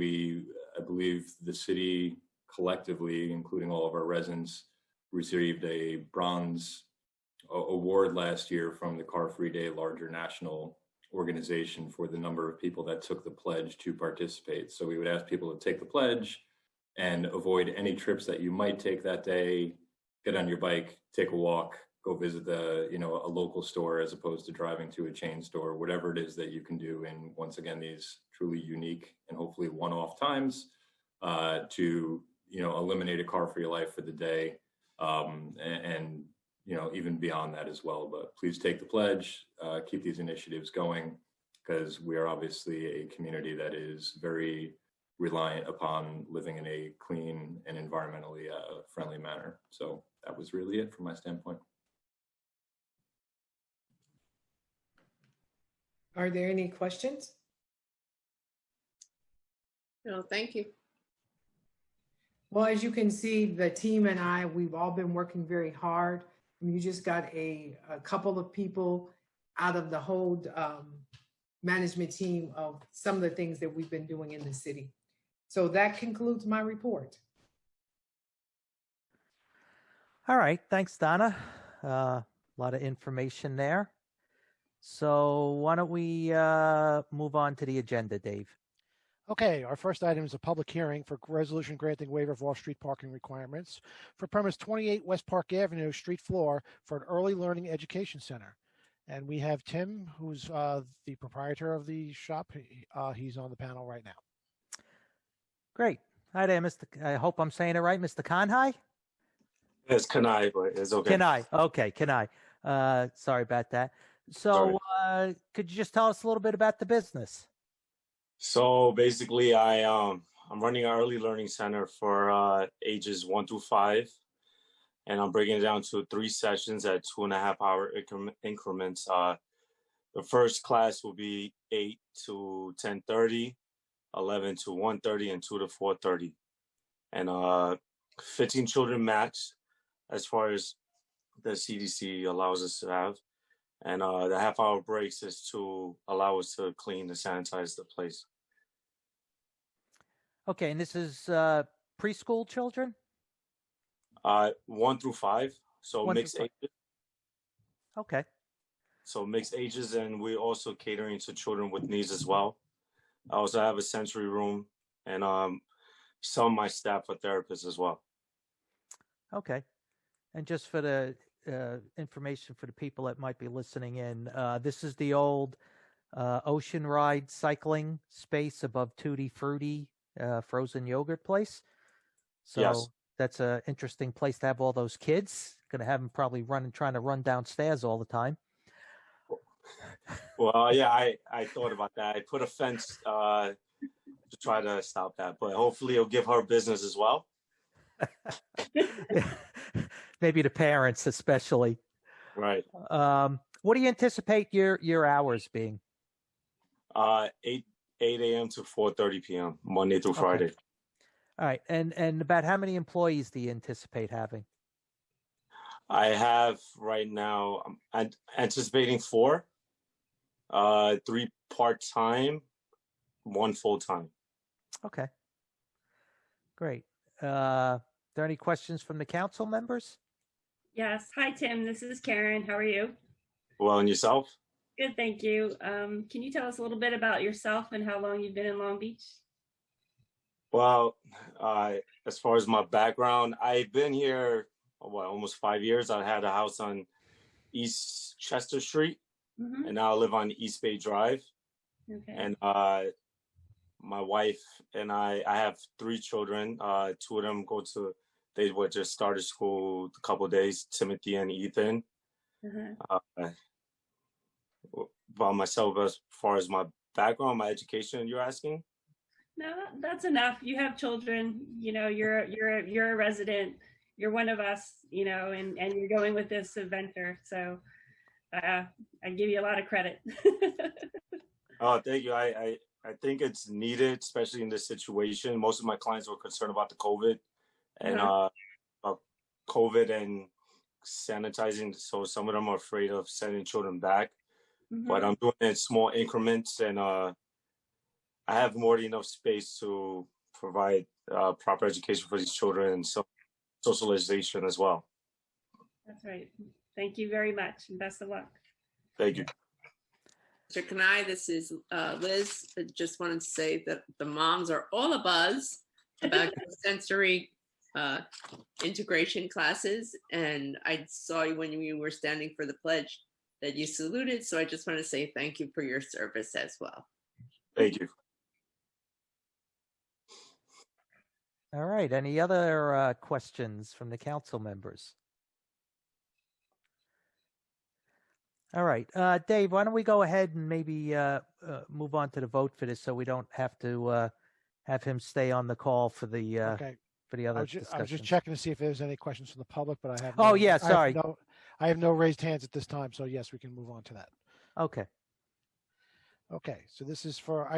I believe the city collectively, including all of our residents, received a bronze award last year from the Car Free Day larger national organization for the number of people that took the pledge to participate. So we would ask people to take the pledge and avoid any trips that you might take that day, get on your bike, take a walk, go visit a local store as opposed to driving to a chain store, whatever it is that you can do in, once again, these truly unique and hopefully one-off times to, eliminate a car for your life for the day. And even beyond that as well. But please take the pledge, keep these initiatives going, because we are obviously a community that is very reliant upon living in a clean and environmentally friendly manner. So that was really it from my standpoint. Are there any questions? No, thank you. Well, as you can see, the team and I, we've all been working very hard. You just got a couple of people out of the whole management team of some of the things that we've been doing in the city. So that concludes my report. All right. Thanks, Donna. A lot of information there. So why don't we move on to the agenda, Dave? Okay, our first item is a public hearing for resolution granting waiver of off-street parking requirements for premise 28 West Park Avenue, street floor for an early learning education center. And we have Tim, who's the proprietor of the shop. He's on the panel right now. Great. Hi there, I hope I'm saying it right, Mr. Conhai? It's Kanai, but it's okay. Kanai. Okay, Kanai. Sorry about that. So could you just tell us a little bit about the business? So basically, I'm running an early learning center for ages 1 through 5, and I'm breaking it down to 3 sessions at 2.5-hour increments. The first class will be 8 to 10:30, 11 to 1:30, and 2 to 4:30, and 15 children max as far as the CDC allows us to have. And the half-hour breaks is to allow us to clean and sanitize the place. Okay, and this is preschool children? 1 through 5. So 1 through mixed 5. ages. Okay. So mixed ages, and we're also catering to children with needs as well. I also have a sensory room, and some of my staff are therapists as well. Okay. And just for the information for the people that might be listening in, this is the old ocean ride cycling space above Tutti Frutti frozen yogurt place. So Yes. that's an interesting place to have all those kids. Going to have them probably trying to run downstairs all the time. Well, yeah, I thought about that. I put a fence to try to stop that, but hopefully it'll give her business as well. Maybe the parents, especially. Right. What do you anticipate your hours being? 8 a.m. to 4:30 p.m. Monday through Friday. Okay. All right, and about how many employees do you anticipate having? I have right now. I'm anticipating 4. 3 part-time, 1 full-time. Okay. Great. Are there any questions from the council members? Yes. Hi, Tim. This is Karen. How are you? Well, and yourself? Good, thank you. Can you tell us a little bit about yourself and how long you've been in Long Beach? Well, as far as my background, I've been here almost 5 years. I had a house on East Chester Street, and now I live on East Bay Drive. Okay. And my wife and I have 3 children. 2 of them they were just started school a couple of days, Timothy and Ethan. About myself, as far as my background, my education, you're asking? No, that's enough. You have children, you're a resident, you're one of us, and you're going with this adventure. So I give you a lot of credit. Oh, thank you. I think it's needed, especially in this situation. Most of my clients were concerned about the COVID and COVID and sanitizing. So some of them are afraid of sending children back. But I'm doing it in small increments, and I have more than enough space to provide proper education for these children and socialization as well. That's right. Thank you very much, and best of luck. Thank you. Mr. Kanai, this is Liz. I just wanted to say that the moms are all abuzz about your sensory integration classes. And I saw you when you were standing for the pledge that you saluted. So I just want to say thank you for your service as well. Thank you. All right. Any other questions from the council members? All right. Dave, why don't we go ahead and maybe move on to the vote for this so we don't have to have him stay on the call for the other discussions. I was just checking to see if there's any questions from the public, but I have Oh, yeah, sorry. I have no raised hands at this time, so yes, we can move on to that. Okay. Okay, so this is for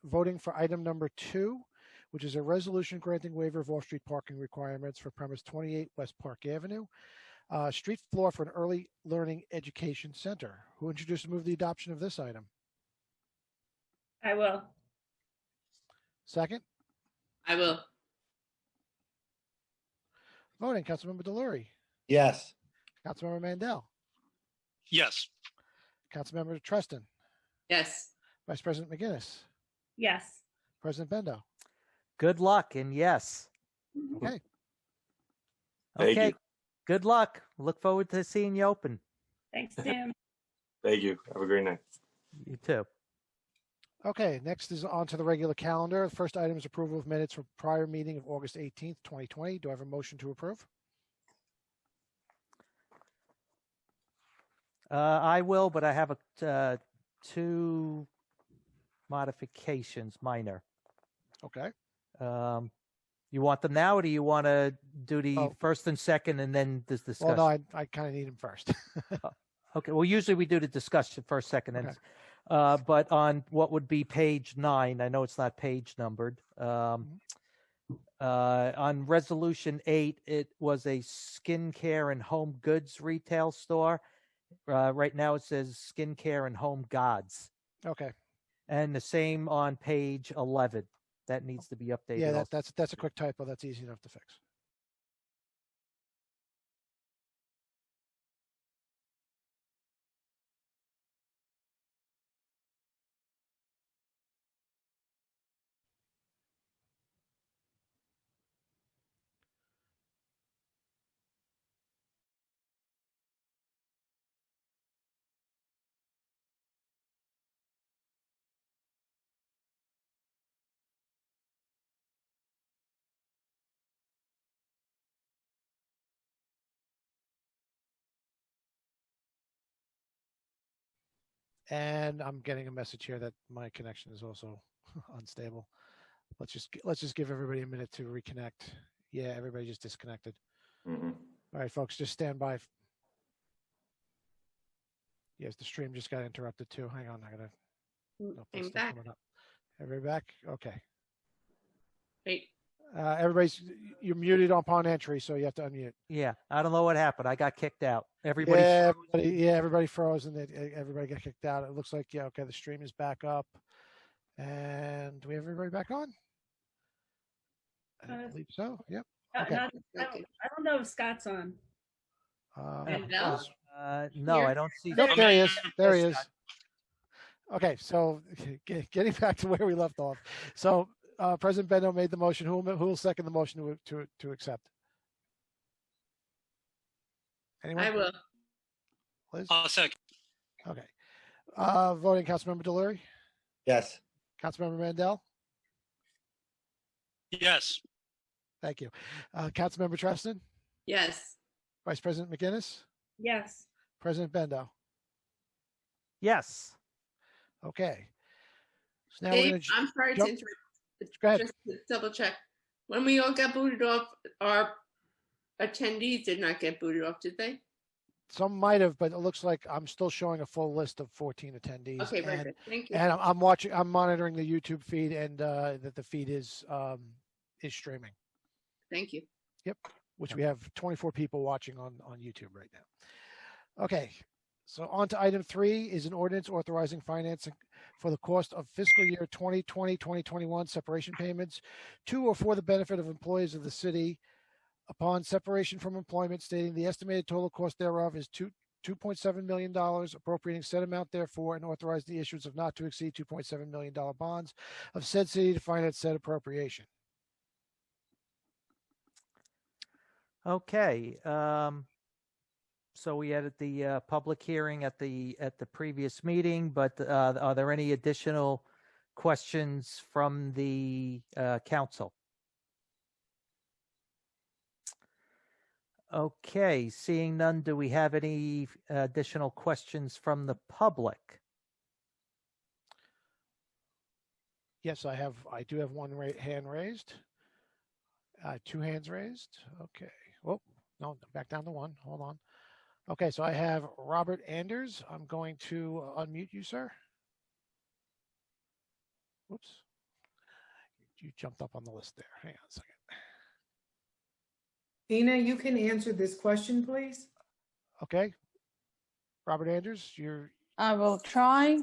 voting for item number 2, which is a resolution granting waiver of off-street parking requirements for premise 28 West Park Avenue, street floor for an early learning education center. Who introduced and move the adoption of this item? I will. Second? I will. Voting, Councilmember Delory, Yes. Councilmember Mandel, Yes. Councilmember Treston, Yes. Vice President McGinnis, Yes. President Bendo. Good luck and yes. Okay. Thank Okay. you. Good luck. Look forward to seeing you open. Thanks, Tim. Thank you. Have a great night. You too. Okay, next is on to the regular calendar. The first item is approval of minutes from prior meeting of August 18th, 2020. Do I have a motion to approve? I will, but I have 2 modifications, minor. Okay. You want them now, or do you want to do the first and second and then this discussion? Well, no, I kind of need them first. Okay. Well, usually we do the discussion first, second, and but on what would be page 9, I know it's not page numbered. On resolution 8, it was a skincare and home goods retail store. Right now it says skincare and home gods. Okay. And the same on page 11. That needs to be updated. Yeah, also. that's a quick typo. That's easy enough to fix. And I'm getting a message here that my connection is also unstable. Let's just give everybody a minute to reconnect. Yeah, everybody just disconnected. Mhm. All right, folks, just stand by. Yes, the stream just got interrupted too. Hang on, I gotta. Nope, that's I'm still back. coming up. Everybody back? Okay. Wait, You're muted upon entry, so you have to unmute. Yeah, I don't know what happened. I got kicked out. Everybody. Yeah, everybody froze and everybody got kicked out. It looks like, yeah, okay, the stream is back up. And do we have everybody back on? I believe so. Yep. Okay. I don't know if Scott's on. Mandel? No, Here? I don't see. Nope, there he is. There he Yes, is. Scott. Okay, so getting back to where we left off. So President Bendo made the motion. Who will second the motion to accept? Anyone? I will. Liz? Second. Okay. Voting Councilmember Delury, Yes. Councilmember Mandel. Yes. Thank you. Councilmember Treston, Yes. Vice President McGinnis, Yes. President Bendo. Yes. Okay. So now Dave, we're going I'm sorry to jump- interrupt. Go ahead. Just to double check. When we all got booted off, our attendees did not get booted off, did they? Some might have, but it looks like I'm still showing a full list of 14 attendees. Okay, very good. Thank you. And I'm monitoring the YouTube feed, and that the feed is streaming, Thank you. which we have 24 people watching on YouTube right now. Okay, so on to item 3 is an ordinance authorizing financing for the cost of fiscal year 2020-2021 separation payments to or for the benefit of employees of the city upon separation from employment, stating the estimated total cost thereof is $2.7 million, appropriating said amount therefore, and authorize the issuance of not to exceed $2.7 million bonds of said city to finance said appropriation. Okay. So we had the public hearing at the previous meeting, but are there any additional questions from the council? Okay, seeing none, do we have any additional questions from the public? Yes, I do have one hand raised. 2 hands raised. Okay. Oh, no, back down to 1. Hold on. Okay, so I have Robert Anders. I'm going to unmute you, sir. Whoops. You jumped up on the list there. Hang on a second. Ina, you can answer this question, please. Okay. Robert Anders, you're. I will try.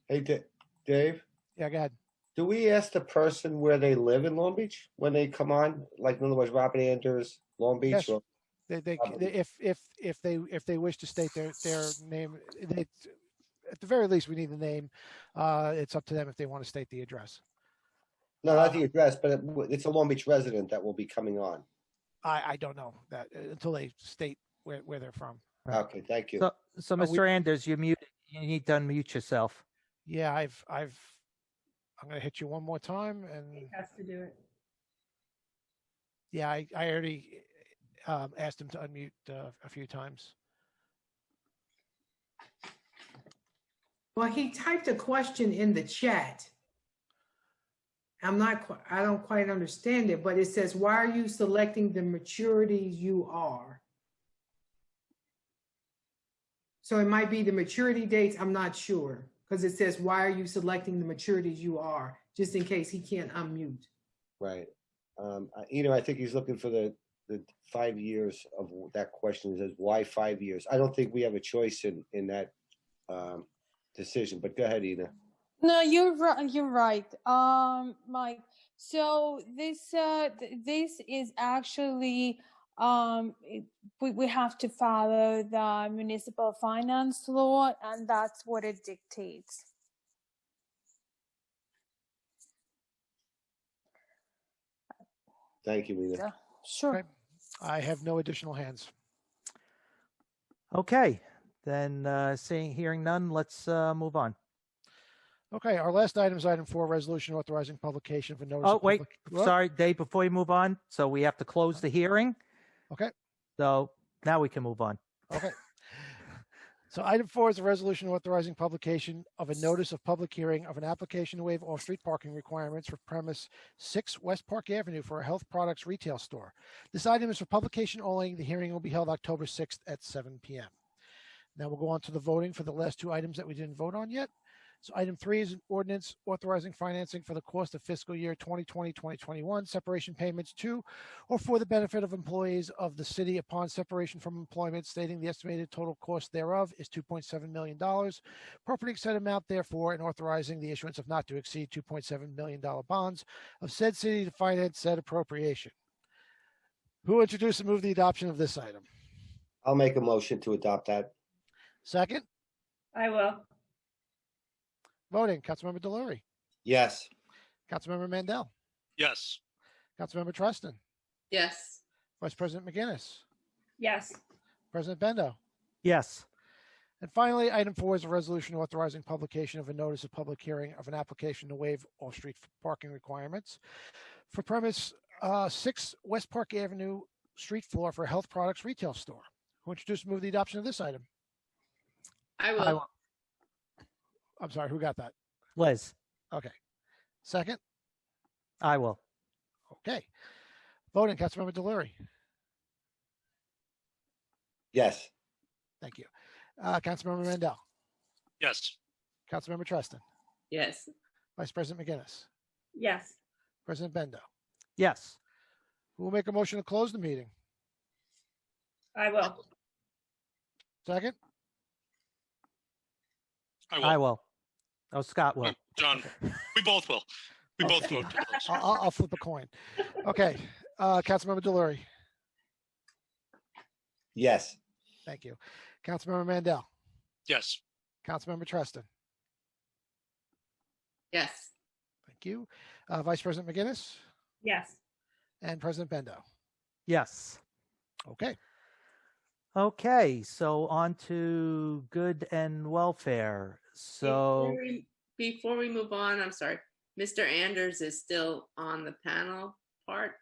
Hey, Dave, Yeah, go ahead. do we ask the person where they live in Long Beach when they come on? Like, in other words, Robert Anders, Long Beach? Yes. Or, If they wish to state their name, at the very least, we need the name. It's up to them if they want to state the address. no, not the address, but it's a Long Beach resident that will be coming on. I don't know that until they state where they're from. Okay, thank you. So Mr. Anders, you're muted. You need to unmute yourself. Yeah, I'm going to hit you one more time, and He has to do it. yeah, I already asked him to unmute a few times. Well, he typed a question in the chat. I don't quite understand it, but it says, why are you selecting the maturities you are? So it might be the maturity dates. I'm not sure, because it says, why are you selecting the maturities you are? Just in case he can't unmute. Right. I think he's looking for the 5 years of that question. It says, why 5 years? I don't think we have a choice in that decision, but go ahead, Ina. No, you're right, Mike. So this is actually we have to follow the municipal finance law, and that's what it dictates. Thank you, Ina. Yeah, sure. Okay. I have no additional hands. Okay, then hearing none, let's move on. Okay, our last item is item 4, resolution authorizing publication of a notice. Oh, of wait, public- Whoa, sorry, Dave, before you move on, so we have to close the hearing. Okay. So now we can move on. Okay. So item 4 is a resolution authorizing publication of a notice of public hearing of an application to waive off-street parking requirements for premise 6 West Park Avenue for a health products retail store. This item is for publication only. The hearing will be held October 6th at 7 p.m. Now we'll go on to the voting for the last 2 items that we didn't vote on yet. So item 3 is an ordinance authorizing financing for the cost of fiscal year 2020-2021 separation payments to or for the benefit of employees of the city upon separation from employment, stating the estimated total cost thereof is $2.7 million, appropriating said amount therefore, and authorizing the issuance of not to exceed $2.7 million bonds of said city to finance said appropriation. Who will introduce and move the adoption of this item? I'll make a motion to adopt that. Second, I will. voting, Councilmember Delory, Yes. Councilmember Mandel, Yes. Councilmember Treston, Yes. Vice President McGinnis, Yes. President Bendo. Yes. And finally, item 4 is a resolution authorizing publication of a notice of public hearing of an application to waive off-street parking requirements for premise 6 West Park Avenue street floor for a health products retail store. Who introduced and move the adoption of this item? I will. I will. I'm sorry, who got that? Liz, Okay. Second? I will. Okay. Voting, Councilmember Delory. Yes. Thank you. Councilmember Mandel, Yes. Councilmember Treston, Yes. Vice President McGinnis, Yes. President Bendo. Yes. Who will make a motion to close the meeting? I will. Second? I will. Oh, Scott will. John, we both will. We both Okay. vote to close. I'll flip a coin. Okay. Councilmember Delory. Yes. Thank you. Councilmember Mandel, Yes. Councilmember Treston. Yes. Thank you. Vice President McGinnis Yes. and President Bendo. Yes. Okay. Okay, so on to good and welfare. So, Before we move on, I'm sorry, Mr. Anders is still on the panel part.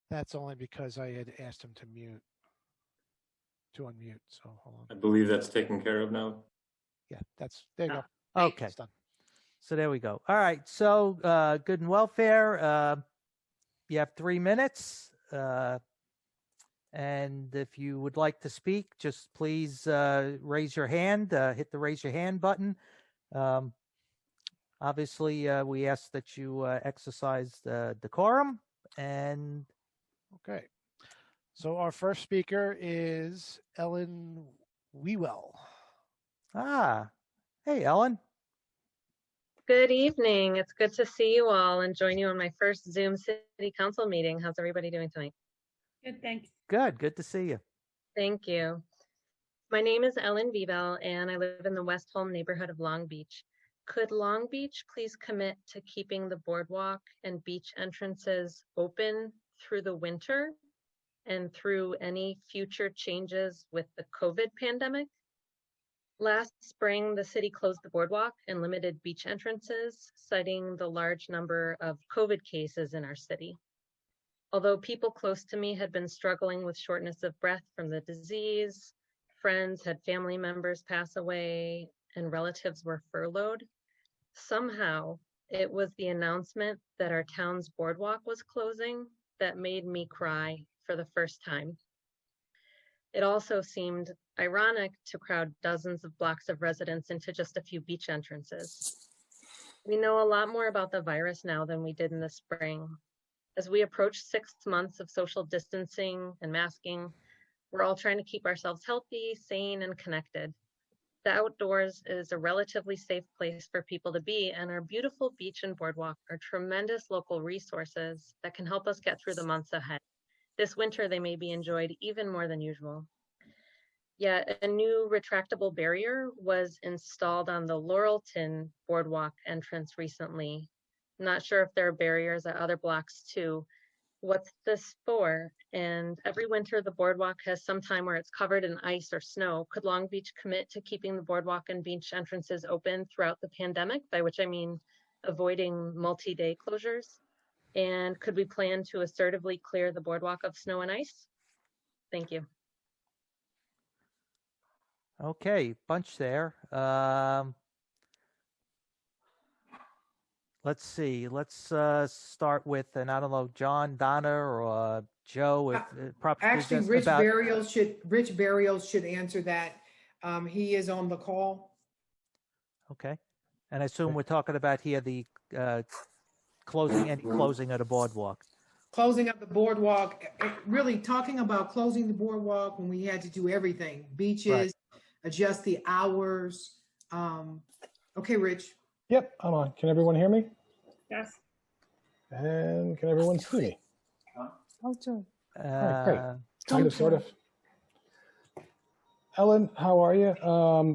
That's only because I had asked him to unmute. So hold I on. believe that's taken care of now. Yeah, there you go. okay. It's done. So there we go. All right. So good and welfare. You have 3 minutes. And if you would like to speak, just please raise your hand, hit the raise your hand button. Obviously, we ask that you exercise decorum. And Okay. So our first speaker is Ellen Wewell. Hey, Ellen. Good evening. It's good to see you all and join you on my first Zoom City Council meeting. How's everybody doing tonight? Good, thanks. Good to see you. Thank you. My name is Ellen Viebel and I live in the West Holm neighborhood of Long Beach. Could Long Beach please commit to keeping the boardwalk and beach entrances open through the winter and through any future changes with the COVID pandemic? Last spring, the city closed the boardwalk and limited beach entrances, citing the large number of COVID cases in our city. Although people close to me had been struggling with shortness of breath from the disease, friends had family members pass away, and relatives were furloughed, somehow it was the announcement that our town's boardwalk was closing that made me cry for the first time. It also seemed ironic to crowd dozens of blocks of residents into just a few beach entrances. We know a lot more about the virus now than we did in the spring. As we approach 6 months of social distancing and masking, we're all trying to keep ourselves healthy, sane, and connected. The outdoors is a relatively safe place for people to be, and our beautiful beach and boardwalk are tremendous local resources that can help us get through the months ahead. This winter, they may be enjoyed even more than usual. Yet a new retractable barrier was installed on the Laurelton boardwalk entrance recently, Not sure if there are barriers at other blocks too. What's this for? And every winter, the boardwalk has some time where it's covered in ice or snow. Could Long Beach commit to keeping the boardwalk and beach entrances open throughout the pandemic, by which I mean avoiding multi-day closures? And could we plan to assertively clear the boardwalk of snow and ice? Thank you. Okay, bunch there. Let's see. Let's start with, and I don't know, John, Donna, or Joe. If Actually, Rich Burial should answer that. He is on the call. Okay, and I assume we're talking about here the closing of the boardwalk. Closing of the boardwalk. Really talking about closing the boardwalk when we had to do everything. Beaches, right. Adjust the hours. Okay, Rich. Yep, I'm on. Can everyone hear me? Yes. And can everyone see me? Oh, too. All right, great. Kind of, sort of. Ellen, how are you?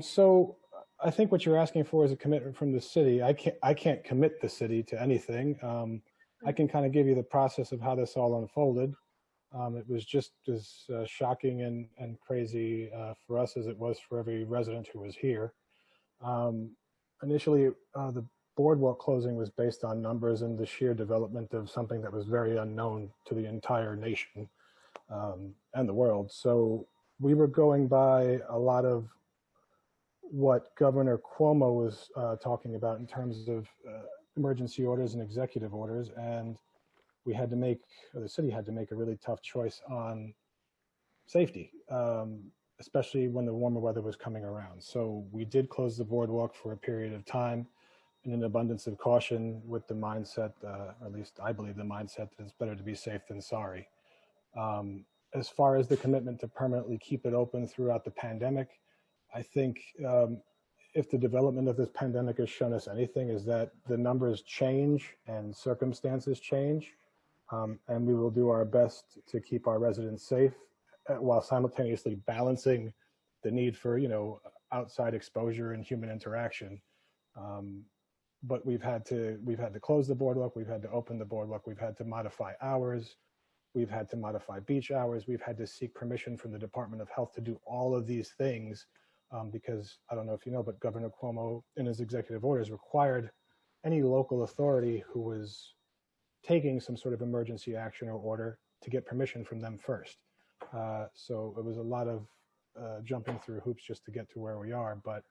So I think what you're asking for is a commitment from the city. I can't commit the city to anything. I can kind of give you the process of how this all unfolded. It was just as shocking and crazy for us as it was for every resident who was here. Initially, the boardwalk closing was based on numbers and the sheer development of something that was very unknown to the entire nation and the world. So we were going by a lot of what Governor Cuomo was talking about in terms of emergency orders and executive orders, and we had to make, or the city had to make, a really tough choice on safety, especially when the warmer weather was coming around. So we did close the boardwalk for a period of time in an abundance of caution, with the mindset, or at least I believe the mindset, that it's better to be safe than sorry. As far as the commitment to permanently keep it open throughout the pandemic, I think if the development of this pandemic has shown us anything, is that the numbers change and circumstances change, and we will do our best to keep our residents safe while simultaneously balancing the need for, outside exposure and human interaction. But we've had to close the boardwalk, we've had to open the boardwalk, we've had to modify hours, we've had to modify beach hours, we've had to seek permission from the Department of Health to do all of these things, because I don't know if you know, but Governor Cuomo in his executive orders required any local authority who was taking some sort of emergency action or order to get permission from them first. So it was a lot of jumping through hoops just to get to where we are. But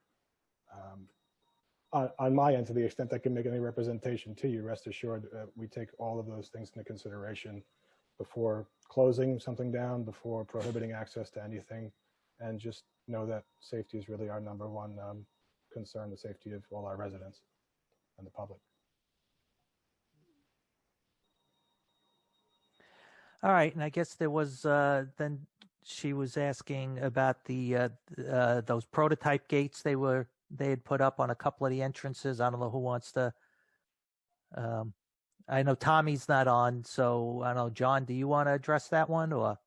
on my end, to the extent I can make any representation to you, rest assured we take all of those things into consideration before closing something down, before prohibiting access to anything, and just know that safety is really our number one concern, the safety of all our residents and the public. All right, and I guess there was then she was asking about the those prototype gates they had put up on a couple of the entrances. I don't know who wants to. I know Tommy's not on, so I don't know. John, do you want to address that one, or?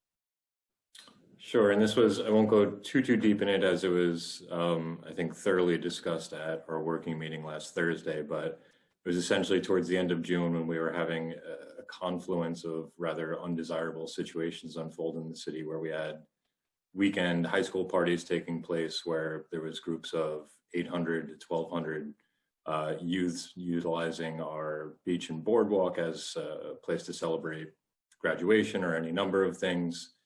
Sure, and this was, I won't go too deep in it, as it was, I think, thoroughly discussed at our working meeting last Thursday, but it was essentially towards the end of June when we were having a confluence of rather undesirable situations unfold in the city, where we had weekend high school parties taking place where there was groups of 800 to 1,200 youths utilizing our beach and boardwalk as a place to celebrate graduation or any number of things.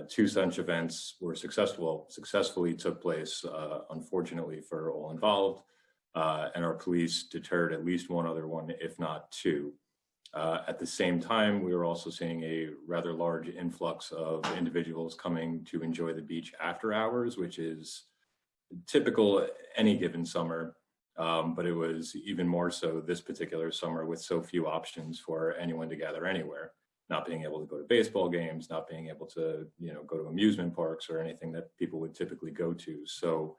Two such events were successfully took place, unfortunately for all involved, and our police deterred at least one other one, if not two. At the same time, we were also seeing a rather large influx of individuals coming to enjoy the beach after hours, which is typical any given summer, but it was even more so this particular summer, with so few options for anyone to gather anywhere. Not being able to go to baseball games, not being able to, go to amusement parks or anything that people would typically go to. So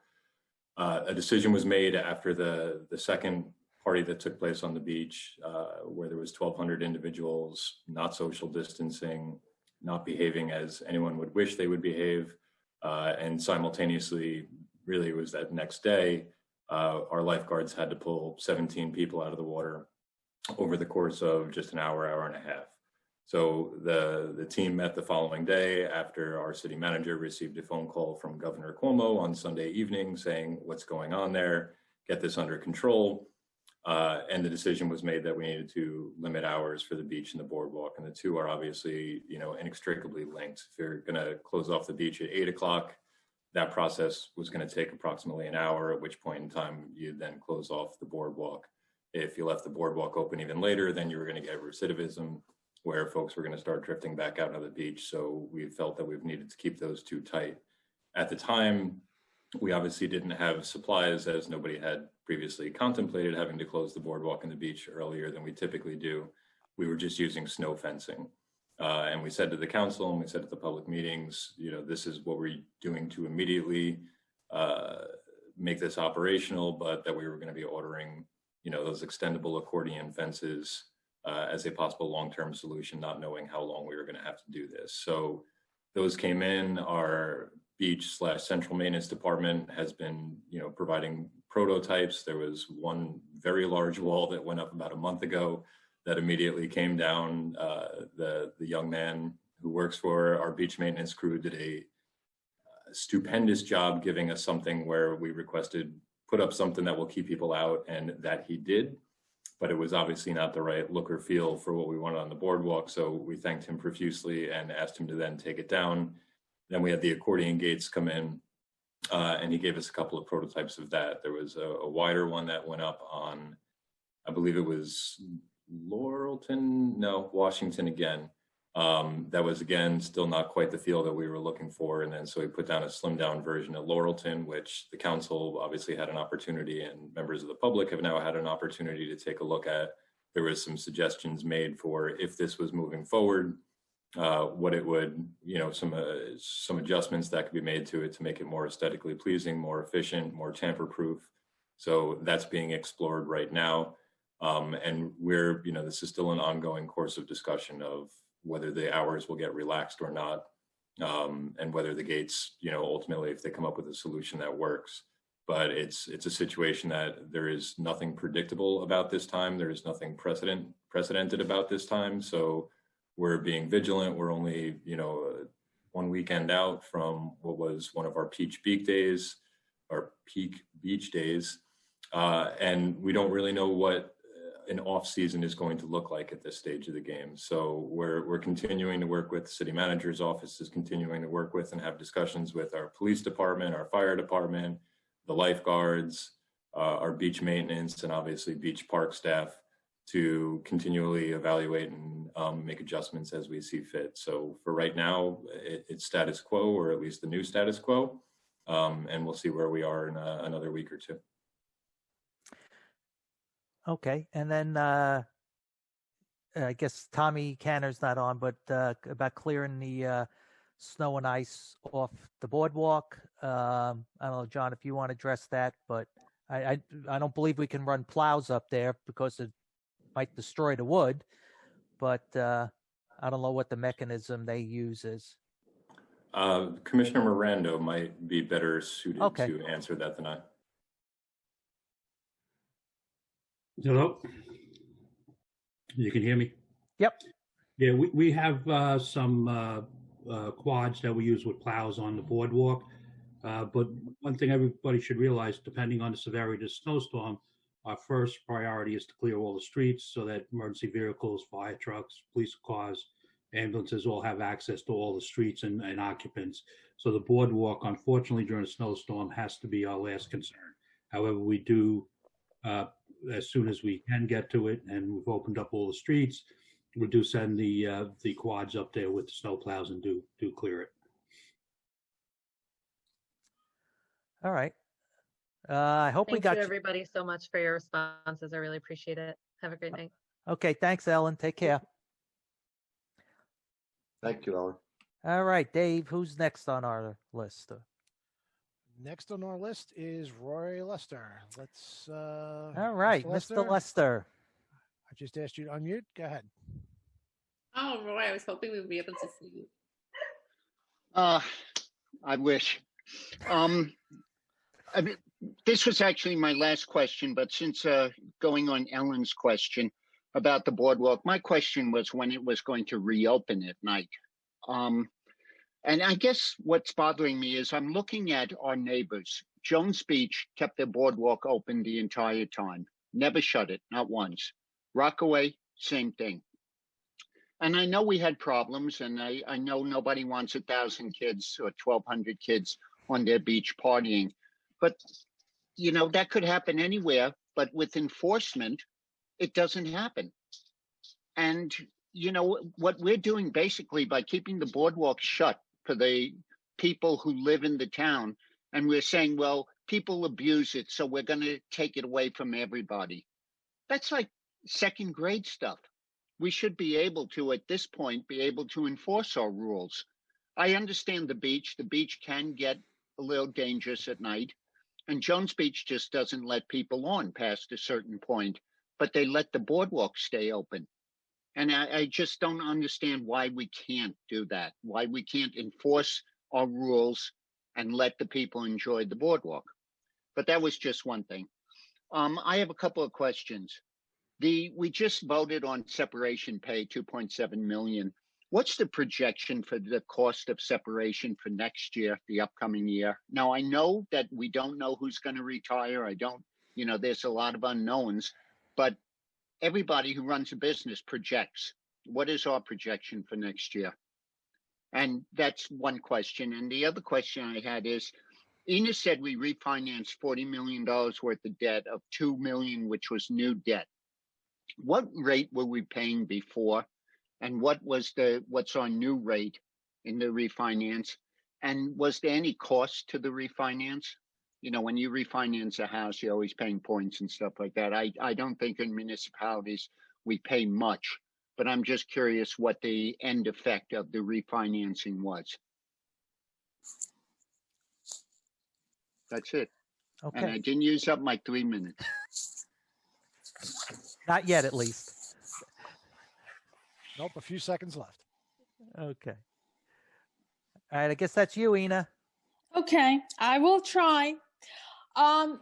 a decision was made after the second party that took place on the beach, where there was 1,200 individuals, not social distancing, not behaving as anyone would wish they would behave. And simultaneously, really it was that next day, our lifeguards had to pull 17 people out of the water over the course of just an hour, hour and a half. So the team met the following day after our city manager received a phone call from Governor Cuomo on Sunday evening saying, what's going on there, get this under control. And the decision was made that we needed to limit hours for the beach and the boardwalk. And the two are obviously, inextricably linked. If you're gonna close off the beach at 8 o'clock, that process was gonna take approximately an hour, at which point in time you'd then close off the boardwalk. If you left the boardwalk open even later, then you were gonna get recidivism, where folks were gonna start drifting back out on the beach. So we felt that we've needed to keep those two tight. At the time, we obviously didn't have supplies, as nobody had previously contemplated having to close the boardwalk and the beach earlier than we typically do. We were just using snow fencing. And we said to the council and we said to the public meetings, this is what we're doing to immediately make this operational, but that we were gonna be ordering, those extendable accordion fences as a possible long-term solution, not knowing how long we were gonna have to do this. So those came in. Our beach/central maintenance department has been, providing prototypes. There was one very large wall that went up about a month ago that immediately came down. The young man who works for our beach maintenance crew did a stupendous job giving us something where we requested, put up something that will keep people out, and that he did. But it was obviously not the right look or feel for what we wanted on the boardwalk. So we thanked him profusely and asked him to then take it down. Then we had the accordion gates come in, and he gave us a couple of prototypes of that. There was a wider one that went up on, I believe it was Washington again. That was, again, still not quite the feel that we were looking for. And then so we put down a slimmed down version at Laurelton, which the council obviously had an opportunity, and members of the public have now had an opportunity to take a look at. There was some suggestions made for, if this was moving forward, what it would, some adjustments that could be made to it to make it more aesthetically pleasing, more efficient, more tamper-proof. So that's being explored right now. And we're, this is still an ongoing course of discussion of whether the hours will get relaxed or not, and whether the gates, ultimately, if they come up with a solution that works. But it's a situation that there is nothing predictable about this time. There is nothing precedented about this time. So we're being vigilant. We're only, one weekend out from what was one of our peak beach days, and we don't really know what an off season is going to look like at this stage of the game. So we're continuing to work with the city manager's office, is continuing to work with and have discussions with our police department, our fire department, the lifeguards, our beach maintenance, and obviously beach park staff, to continually evaluate and make adjustments as we see fit. So for right now, it's status quo, or at least the new status quo, and we'll see where we are in another week or two. Okay, and then I guess Tommy Canner's not on, but about clearing the snow and ice off the boardwalk. I don't know, John, if you want to address that, but I don't believe we can run plows up there because it might destroy the wood, but I don't know what the mechanism they use is. Commissioner Miranda might be better suited to answer that than I. Hello? You can hear me? Yep. Yeah, we have some quads that we use with plows on the boardwalk. But one thing everybody should realize, depending on the severity of the snowstorm, our first priority is to clear all the streets so that emergency vehicles, fire trucks, police cars, ambulances all have access to all the streets and occupants. So the boardwalk, unfortunately, during a snowstorm has to be our last concern. However, we do, as soon as we can get to it, and we've opened up all the streets, we do send the quads up there with the snow plows and do clear it. All right. I hope we got Thank you, everybody, so much for your responses. I really appreciate it. Have a great night. Okay, thanks, Ellen. Take care. Thank you, Ellen. All right, Dave, who's next on our list? Next on our list is Roy Lester. Let's. All right, Mr. Lester. I just asked you to unmute. Go ahead. Oh, Roy, I was hoping we would be able to see you. I wish. I mean, this was actually my last question, but since going on Ellen's question, about the boardwalk. My question was when it was going to reopen at night. And I guess what's bothering me is I'm looking at our neighbors. Jones Beach kept their boardwalk open the entire time, never shut it, not once. Rockaway, same thing. And I know we had problems, and I know nobody wants 1,000 kids or 1,200 kids on their beach partying. But, you know, that could happen anywhere. But with enforcement, it doesn't happen. And, you know, what we're doing basically by keeping the boardwalk shut for the people who live in the town, and we're saying, well, people abuse it, so we're going to take it away from everybody. That's like second grade stuff. We should be able to, at this point, be able to enforce our rules. I understand the beach. The beach can get a little dangerous at night. And Jones Beach just doesn't let people on past a certain point, but they let the boardwalk stay open. And I just don't understand why we can't do that, why we can't enforce our rules and let the people enjoy the boardwalk. But that was just one thing. I have a couple of questions. We just voted on separation pay, 2.7 million. What's the projection for the cost of separation for next year, the upcoming year? Now, I know that we don't know who's going to retire. There's a lot of unknowns, but everybody who runs a business projects. What is our projection for next year? And that's one question. And the other question I had is, Ina said we refinanced $40 million worth of debt, of $2 million, which was new debt. What rate were we paying before? And what's our new rate in the refinance? And was there any cost to the refinance? You know, when you refinance a house, you're always paying points and stuff like that. I don't think in municipalities we pay much, but I'm just curious what the end effect of the refinancing was. That's it. Okay. And I didn't use up my 3 minutes. Not yet, at least. Nope, a few seconds left. Okay. All right, I guess that's you, Ina. Okay, I will try. As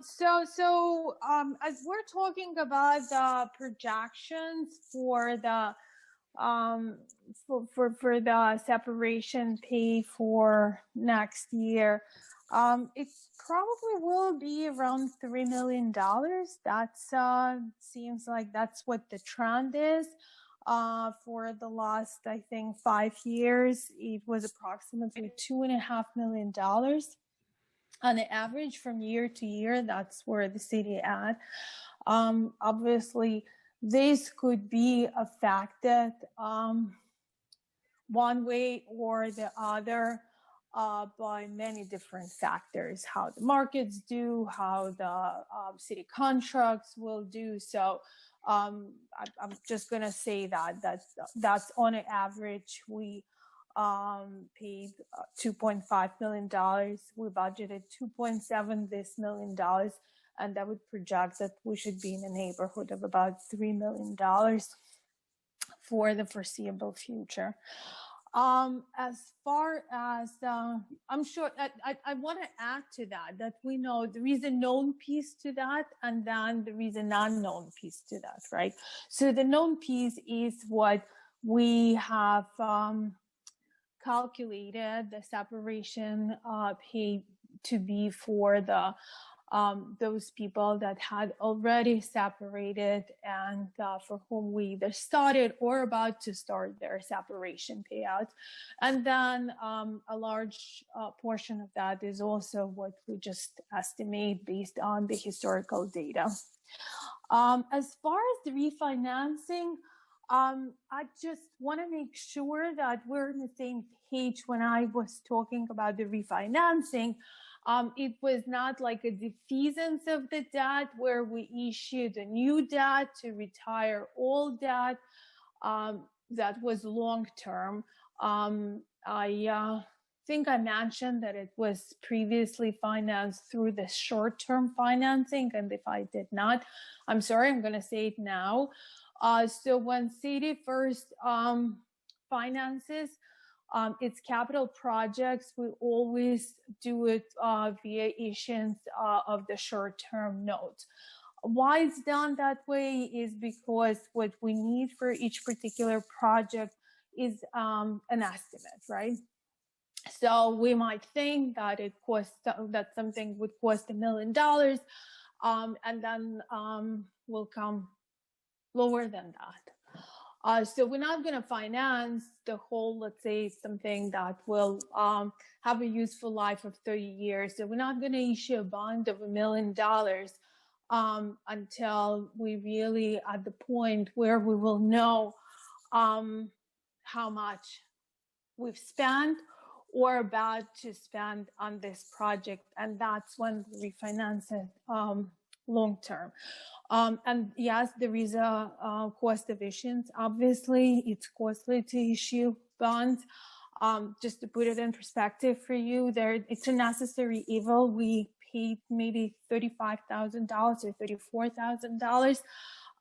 we're talking about the projections for the for the separation pay for next year, it probably will be around $3 million. That's seems like that's what the trend is. For the last, I think, 5 years, it was approximately $2.5 million. On the average from year to year, that's where the city at. Obviously, this could be affected one way or the other by many different factors, how the markets do, how the city contracts will do. So I'm just going to say that's on an average. We paid $2.5 million. We budgeted $2.7 million, and that would project that we should be in the neighborhood of about $3 million for the foreseeable future. As far as, I'm sure, I want to add to that we know there is a known piece to that, and then there is an unknown piece to that, right? So the known piece is what we have calculated the separation pay to be for the those people that had already separated and for whom we either started or about to start their separation payouts. And then a large portion of that is also what we just estimate based on the historical data. As far as the refinancing, I just want to make sure that we're on the same page. When I was talking about the refinancing, it was not like a defeasance of the debt where we issued a new debt to retire old debt. That was long-term. I think I mentioned that it was previously financed through the short-term financing, and if I did not, I'm sorry, I'm going to say it now. So when City first finances its capital projects, we always do it via issuance of the short-term notes. Why it's done that way is because what we need for each particular project is an estimate, right? So we might think that that something would cost $1 million, and then will come lower than that. So we're not going to finance the whole, let's say, something that will have a useful life of 30 years. So we're not going to issue a bond of $1 million until we really at the point where we will know how much we've spent or about to spend on this project, and that's when we refinance it long term. And yes, there is a cost of issuance. Obviously, it's costly to issue bonds. Just to put it in perspective for you, it's a necessary evil. We paid maybe $35,000 or $34,000,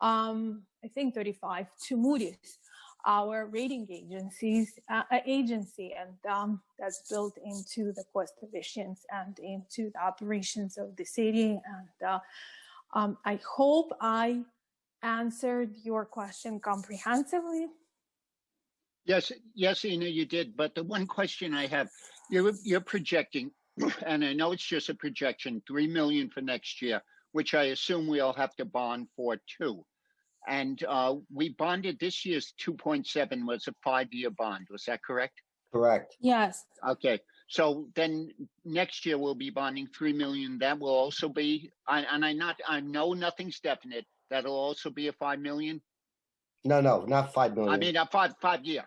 I think 35, to Moody's, our rating agency, and that's built into the cost of issuance and into the operations of the city. And I hope I answered your question comprehensively. Yes, Ina, you did. But the one question I have, you're projecting, and I know it's just a projection, $3 million for next year, which I assume we'll have to bond for too. And we bonded this year's 2.7 was a 5-year bond. Was that correct? Correct. Yes. Okay. So then next year we'll be bonding $3 million. That will also be, I know nothing's definite. That'll also be a $5 million. No, not 5 million. I mean, a 5 year.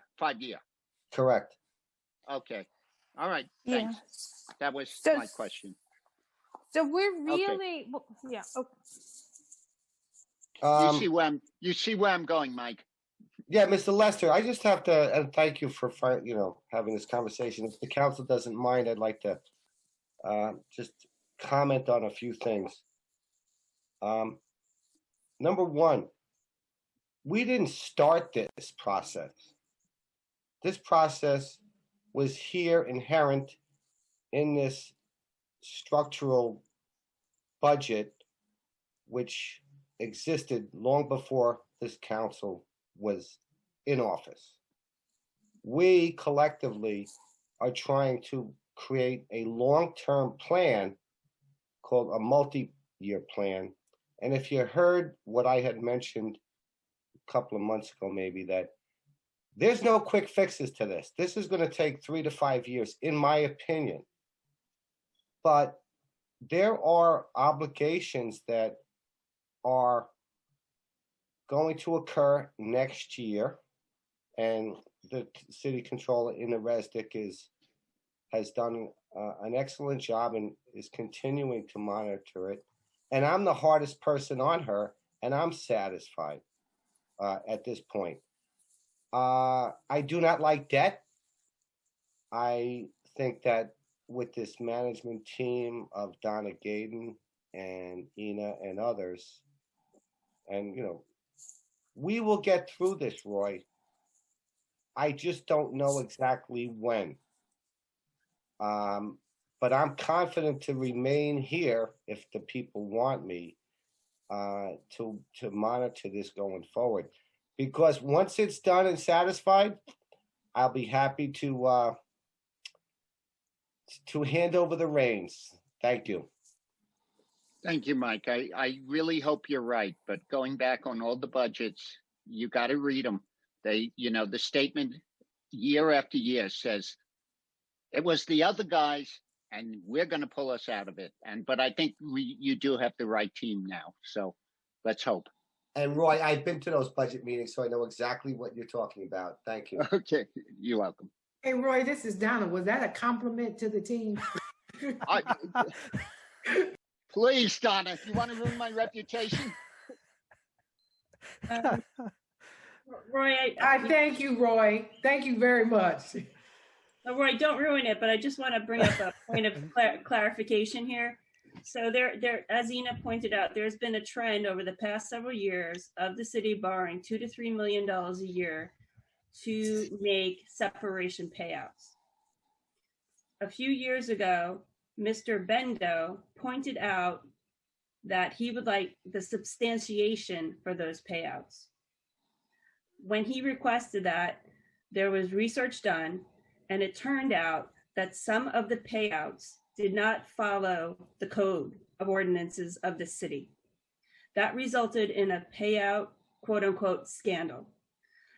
Correct. Okay. All right. Thanks. Yeah. That was my question. So we're really, yeah. Okay. You see where I'm going, Mike. Yeah, Mr. Lester, I just have to, and thank you for having this conversation. If the council doesn't mind, I'd like to just comment on a few things. Number one, we didn't start this process. This process was here inherent in this structural budget, which existed long before this council was in office. We collectively are trying to create a long-term plan called a multi-year plan. And if you heard what I had mentioned a couple of months ago, maybe, that there's no quick fixes to this. This is going to take 3 to 5 years, in my opinion. But there are obligations that are going to occur next year, and the city controller Ina Resnick has done an excellent job and is continuing to monitor it. And I'm the hardest person on her, and I'm satisfied at this point. I do not like debt. I think that with this management team of Donna Gaden and Ina and others, and we will get through this, Roy. I just don't know exactly when. But I'm confident to remain here if the people want me to monitor this going forward. Because once it's done and satisfied, I'll be happy to hand over the reins. Thank you. Thank you, Mike. I really hope you're right. But going back on all the budgets, you got to read them. The statement year after year says it was the other guys, and we're going to pull us out of it. But I think you do have the right team now. So let's hope. And Roy, I've been to those budget meetings, so I know exactly what you're talking about. Thank you. Okay, you're welcome. Hey, Roy, this is Donna. Was that a compliment to the team? Please, Donna, you want to ruin my reputation? Roy, I thank you, Roy. Thank you very much. Roy, don't ruin it, but I just want to bring up a point of clarification here. So there, as Ina pointed out, there's been a trend over the past several years of the city borrowing $2 to $3 million a year to make separation payouts. A few years ago, Mr. Bendo pointed out that he would like the substantiation for those payouts. When he requested that, there was research done, and it turned out that some of the payouts did not follow the code of ordinances of the city. That resulted in a payout, quote unquote, scandal.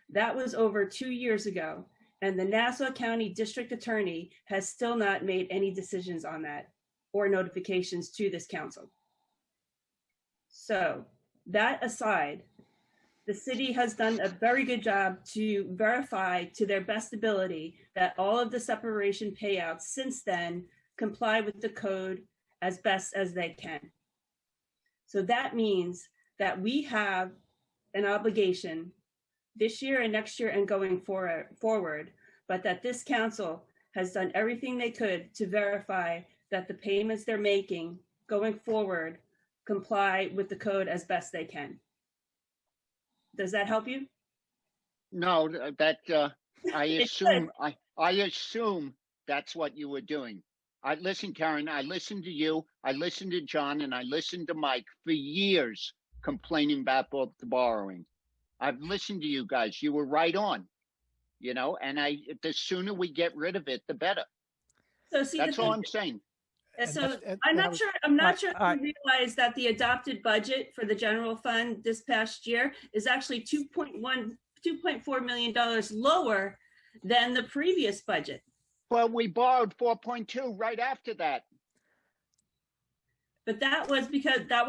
That was over 2 years ago, and the Nassau County District Attorney has still not made any decisions on that or notifications to this council. So that aside, the city has done a very good job to verify to their best ability that all of the separation payouts since then comply with the code as best as they can. So that means that we have an obligation this year and next year and going forward, but that this council has done everything they could to verify that the payments they're making going forward comply with the code as best they can. Does that help you? No, that I assume I assume that's what you were doing. Listen, Karen, I listened to you, I listened to John, and I listened to Mike for years complaining about the borrowing. I've listened to you guys. You were right on, you know, and the sooner we get rid of it, the better. So see, that's all I'm saying. So I'm not sure if you realize that the adopted budget for the general fund this past year is actually $2.4 million lower than the previous budget. Well, we borrowed 4.2 right after that. But that was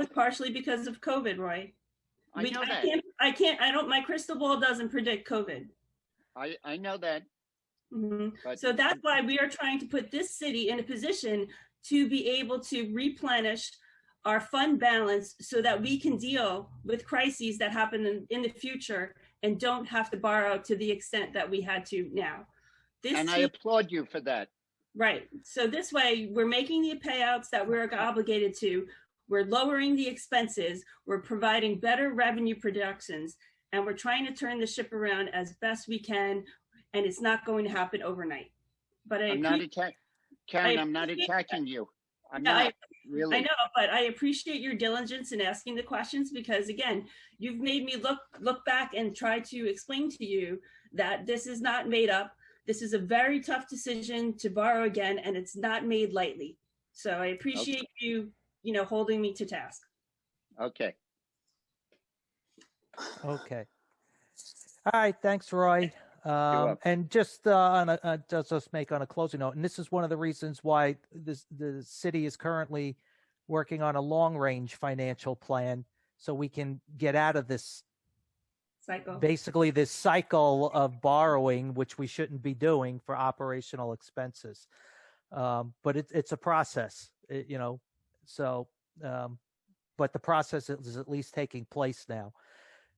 partially because of COVID, Roy. I know that. My crystal ball doesn't predict COVID. I know that. Mm-hmm. So that's why we are trying to put this city in a position to be able to replenish our fund balance so that we can deal with crises that happen in the future and don't have to borrow to the extent that we had to now. I applaud you for that. Right. So this way, we're making the payouts that we're obligated to. We're lowering the expenses. We're providing better revenue projections, and we're trying to turn the ship around as best we can. And it's not going to happen overnight. But I'm not attacking you. Really. I know, but I appreciate your diligence in asking the questions because, again, you've made me look back and try to explain to you that this is not made up. This is a very tough decision to borrow again, and it's not made lightly. So I appreciate you holding me to task. Okay. Okay. All right. Thanks, Roy. And just just make on a closing note, and this is one of the reasons why the city is currently working on a long-range financial plan so we can get out of this cycle, basically this cycle of borrowing, which we shouldn't be doing for operational expenses. But it's a process, so but the process is at least taking place now.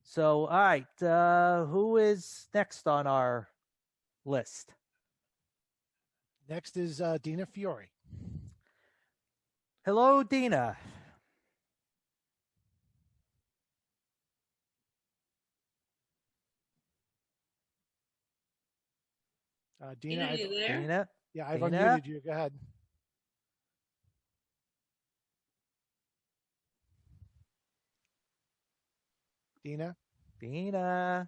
So, all right, who is next on our list? Next is Dina Fiore. Hello, Dina. Dina, are you there? Dina? Yeah, I've Dina? unmuted you. Go ahead. Dina.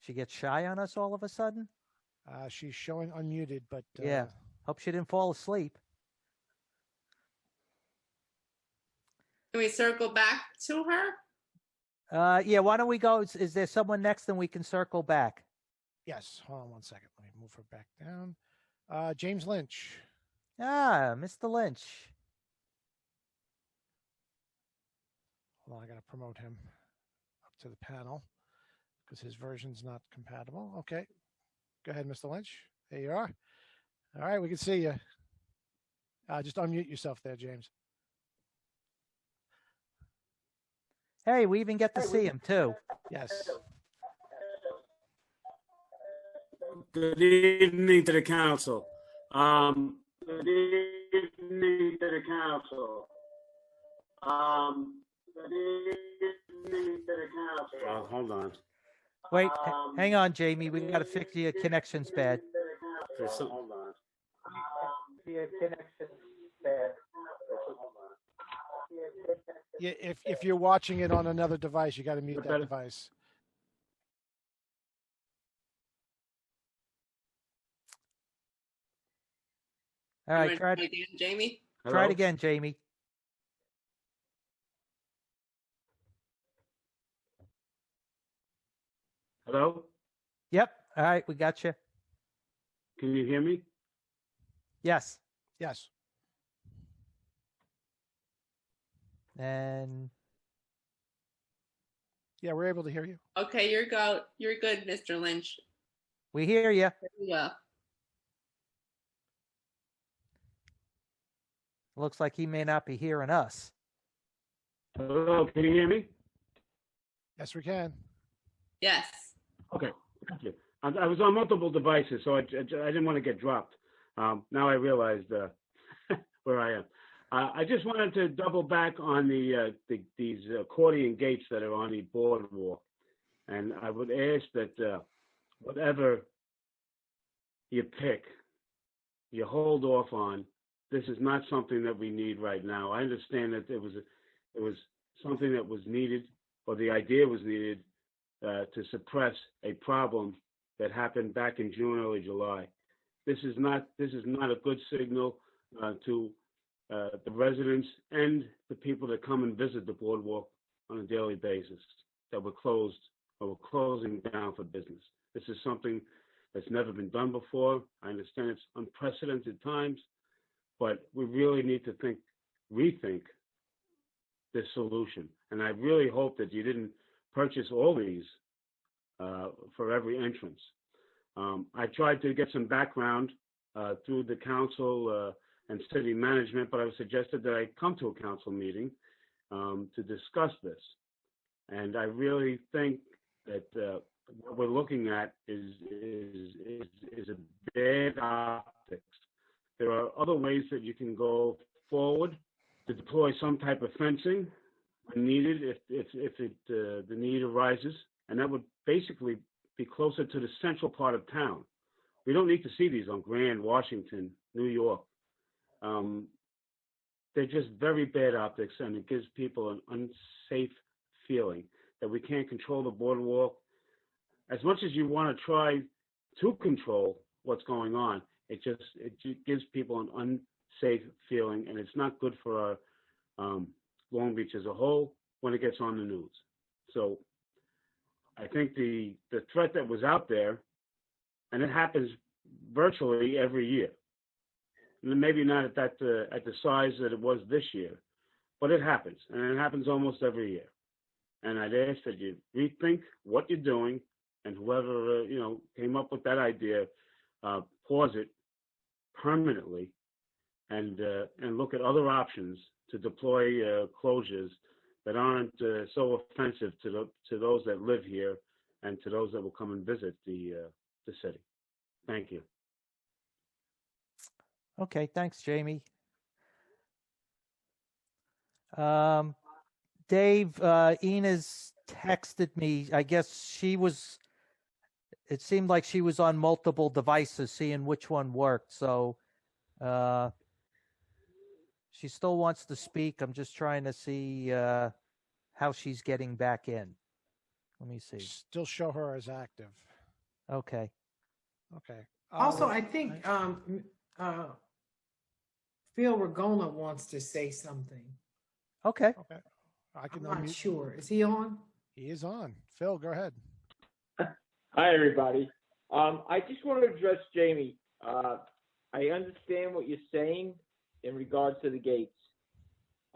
She gets shy on us all of a sudden? She's showing unmuted, but... yeah, hope she didn't fall asleep. Can we circle back to her? Yeah, why don't we go? Is there someone next and we can circle back? Yes, hold on one second. Let me move her back down. James Lynch. Ah, Mr. Lynch. Hold on, I got to promote him up to the panel because his version's not compatible. Okay, go ahead, Mr. Lynch. There you are. All right, we can see you. Just unmute yourself there, James. Hey, we even get to see him too. Yes. Good evening to the council. Good evening to the council. Good evening to the council. Oh, hold on. Wait, hang on, Jamie. We got to fix your connection's bad. Hold on. Your connection Yeah, if you're watching it on another device, you got to mute that Better. device. All right, try it Again, Jamie. Try it again, Jamie. Hello? Yep. All right, we got you. Can you hear me? Yes. Yes. And Yeah, we're able to hear you. Okay, you're good, Mr. Lynch. we hear you. Yeah. Looks like he may not be hearing us. Hello, can you hear me? Yes, we can. Yes. Okay, thank you. I was on multiple devices, so I didn't want to get dropped. Now I realized where I am. I just wanted to double back on these accordion gates that are on the boardwalk, and I would ask that whatever you pick, you hold off on. This is not something that we need right now. I understand that it was something that was needed, or the idea was needed to suppress a problem that happened back in June, early July. This is not a good signal to the residents and the people that come and visit the boardwalk on a daily basis that we're closed or we're closing down for business. This is something that's never been done before. I understand it's unprecedented times, but we really need to rethink this solution. And I really hope that you didn't purchase all these for every entrance. I tried to get some background through the council and city management, but I was suggested that I come to a council meeting to discuss this. And I really think that what we're looking at is a bad optics. There are other ways that you can go forward to deploy some type of fencing when needed, if the need arises, and that would basically be closer to the central part of town. We don't need to see these on Grand, Washington, New York. They're just very bad optics, and it gives people an unsafe feeling that we can't control the boardwalk. As much as you want to try to control what's going on, it just gives people an unsafe feeling, and it's not good for our Long Beach as a whole when it gets on the news. So I think the threat that was out there, and it happens virtually every year, and maybe not at the size that it was this year, but it happens, and it happens almost every year. And I'd ask that you rethink what you're doing, and whoever came up with that idea, pause it permanently, and look at other options to deploy closures that aren't so offensive to those that live here and to those that will come and visit the city. Thank you. Okay, thanks, Jamie. Dave, Ina's texted me. I guess it seemed like she was on multiple devices, seeing which one worked. So she still wants to speak. I'm just trying to see how she's getting back in. Let me see. Still show her as active. Okay. Okay. Also, I think Phil Regona wants to say something. Okay. Okay. I'm not sure. Is he on? He is on. Phil, go ahead. Hi, everybody. I just want to address Jamie. I understand what you're saying in regards to the gates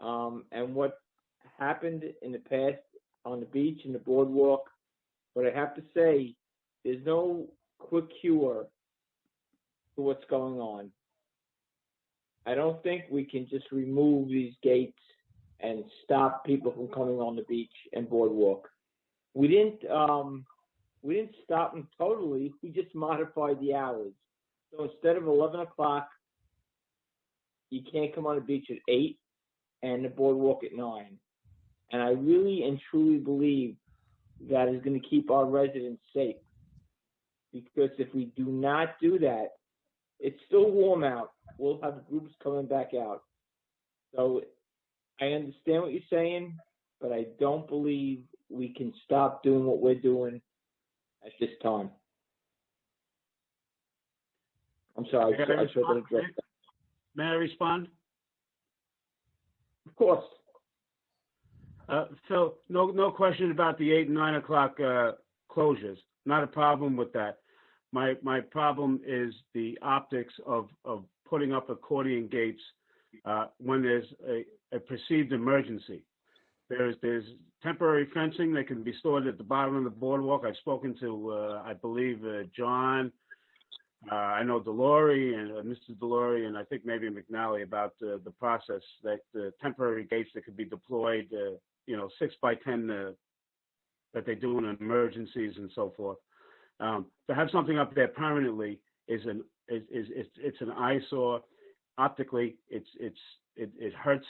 and what happened in the past on the beach and the boardwalk. But I have to say, there's no quick cure for what's going on. I don't think we can just remove these gates and stop people from coming on the beach and boardwalk. We didn't stop them totally. We just modified the hours. So instead of 11 o'clock, you can't come on the beach at 8 and the boardwalk at 9. And I really and truly believe that is going to keep our residents safe. Because if we do not do that, it's still warm out. We'll have groups coming back out. So I understand what you're saying, but I don't believe we can stop doing what we're doing at this time. I'm sorry. May I I should have respond? addressed that. May I respond? Of course. Phil, no question about the 8 and 9 o'clock closures. Not a problem with that. My problem is the optics of putting up accordion gates when there's a perceived emergency. There's temporary fencing that can be stored at the bottom of the boardwalk. I've spoken to, I believe, John. I know Delory and Mr. Delory, and I think maybe McNally about the process that the temporary gates that could be deployed, 6 by 10 that they do in emergencies and so forth. To have something up there permanently it's an eyesore. Optically, it hurts.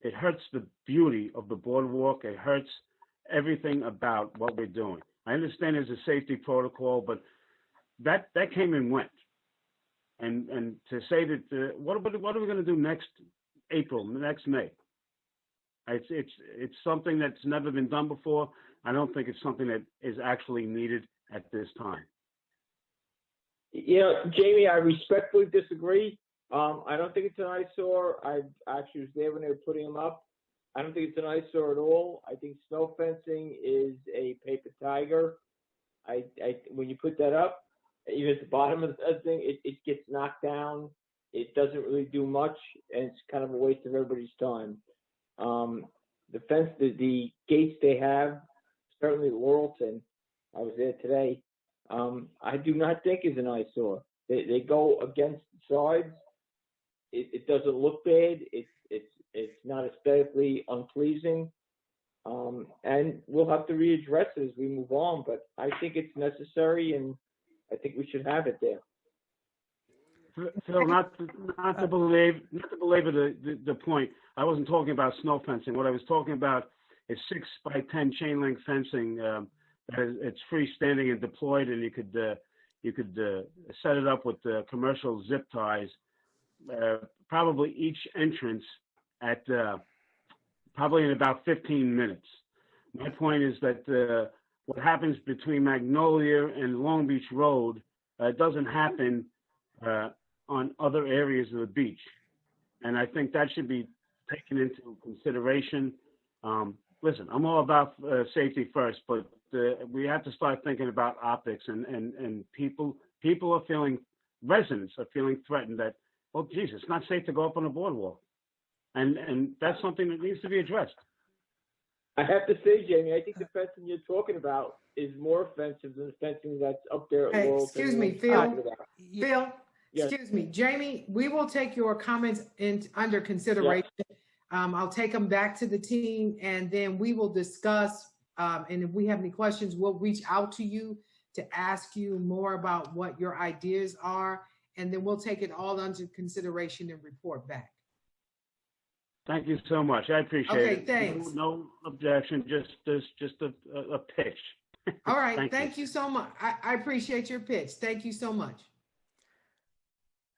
It hurts the beauty of the boardwalk. It hurts everything about what we're doing. I understand there's a safety protocol, but that came and went. And to say that what are we going to do next April, next May? It's something that's never been done before. I don't think it's something that is actually needed at this time. Jamie, I respectfully disagree. I don't think it's an eyesore. I actually was there when they were putting them up. I don't think it's an eyesore at all. I think snow fencing is a paper tiger. When you put that up, even at the bottom of the thing, it gets knocked down. It doesn't really do much, and it's kind of a waste of everybody's time. The fence, the gates they have, certainly Laurelton, I was there today, I do not think is an eyesore. They go against the sides. It doesn't look bad. It's not aesthetically unpleasing. And we'll have to readdress it as we move on, but I think it's necessary, and I think we should have it there. Phil, not to belabor the point. I wasn't talking about snow fencing. What I was talking about is 6 by 10 chain link fencing. It's freestanding and deployed, and you could set it up with commercial zip ties. Probably each entrance at probably in about 15 minutes. My point is that what happens between Magnolia and Long Beach Road doesn't happen on other areas of the beach. And I think that should be taken into consideration. Listen, I'm all about safety first, but we have to start thinking about optics, and people are feeling, residents are feeling threatened that, well, geez, it's not safe to go up on a boardwalk. And that's something that needs to be addressed. I have to say, Jamie, I think the fencing you're talking about is more offensive than the fencing that's up there at Laurelton. Excuse me, Phil. Phil, Yes. excuse me. Jamie, we will take your comments under consideration. Yes. I'll take them back to the team, and then we will discuss. And if we have any questions, we'll reach out to you to ask you more about what your ideas are, and then we'll take it all under consideration and report back. Thank you so much. I appreciate it. Okay, thanks. No objection, just a pitch. All right, thank you so much. I appreciate your pitch. Thank you so much.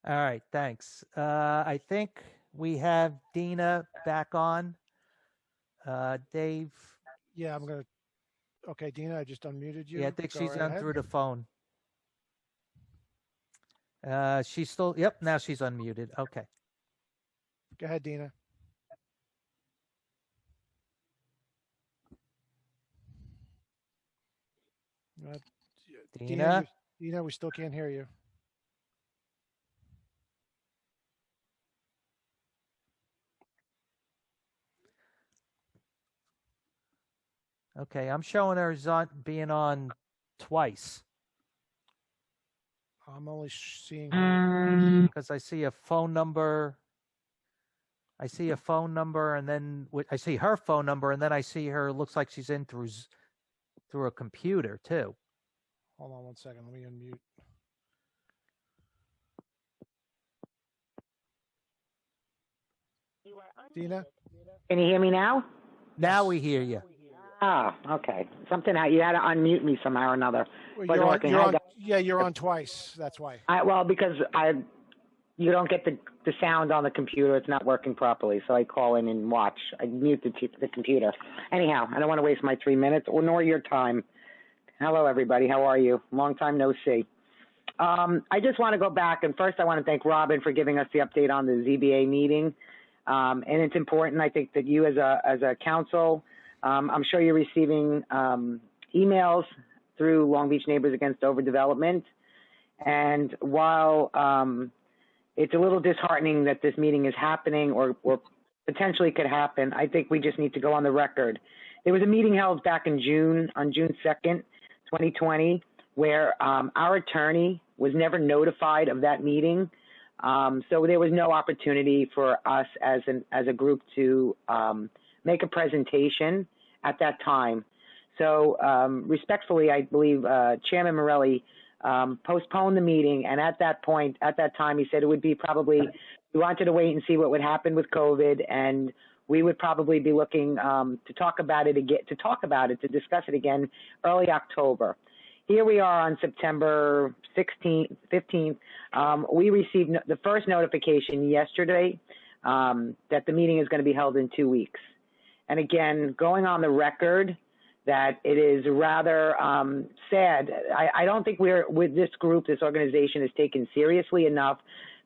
All right, thanks. I think we have Dina back on. Dave? Yeah, okay, Dina, I just unmuted you. Yeah, I think Go she's right on ahead. through the phone. She's still, yep, now she's unmuted. Okay. Go ahead, Dina. Dina? Dina, we still can't hear you. Okay, I'm showing her as being on twice. I'm only seeing because I see a phone number. I see a phone number, and then I see her phone number, and then I see her. Looks like she's in through a computer too. Hold on one second. Let me unmute. Dina? Can you hear me now? Now we hear you. Oh, okay. Something you had to unmute me somehow or another. Well, But you're on twice. That's why. Well, because you don't get the sound on the computer. It's not working properly. So I call in and watch. I mute the computer. Anyhow, I don't want to waste my 3 minutes or nor your time. Hello, everybody. How are you? Long time no see. I just want to go back, and first I want to thank Robin for giving us the update on the ZBA meeting. And it's important, I think, that you as a council, I'm sure you're receiving emails through Long Beach Neighbors Against Overdevelopment. And while it's a little disheartening that this meeting is happening or potentially could happen, I think we just need to go on the record. There was a meeting held back in June, on June 2nd, 2020, where our attorney was never notified of that meeting. So there was no opportunity for us as a group to make a presentation at that time. So respectfully, I believe Chairman Morelli postponed the meeting, and at that time, he said it would be probably, we wanted to wait and see what would happen with COVID, and we would probably be looking to talk about it again, to discuss it again early October. Here we are on September 16th, 15th. We received the first notification yesterday that the meeting is going to be held in 2 weeks. And again, going on the record that it is rather sad. I don't think with this group, this organization is taken seriously enough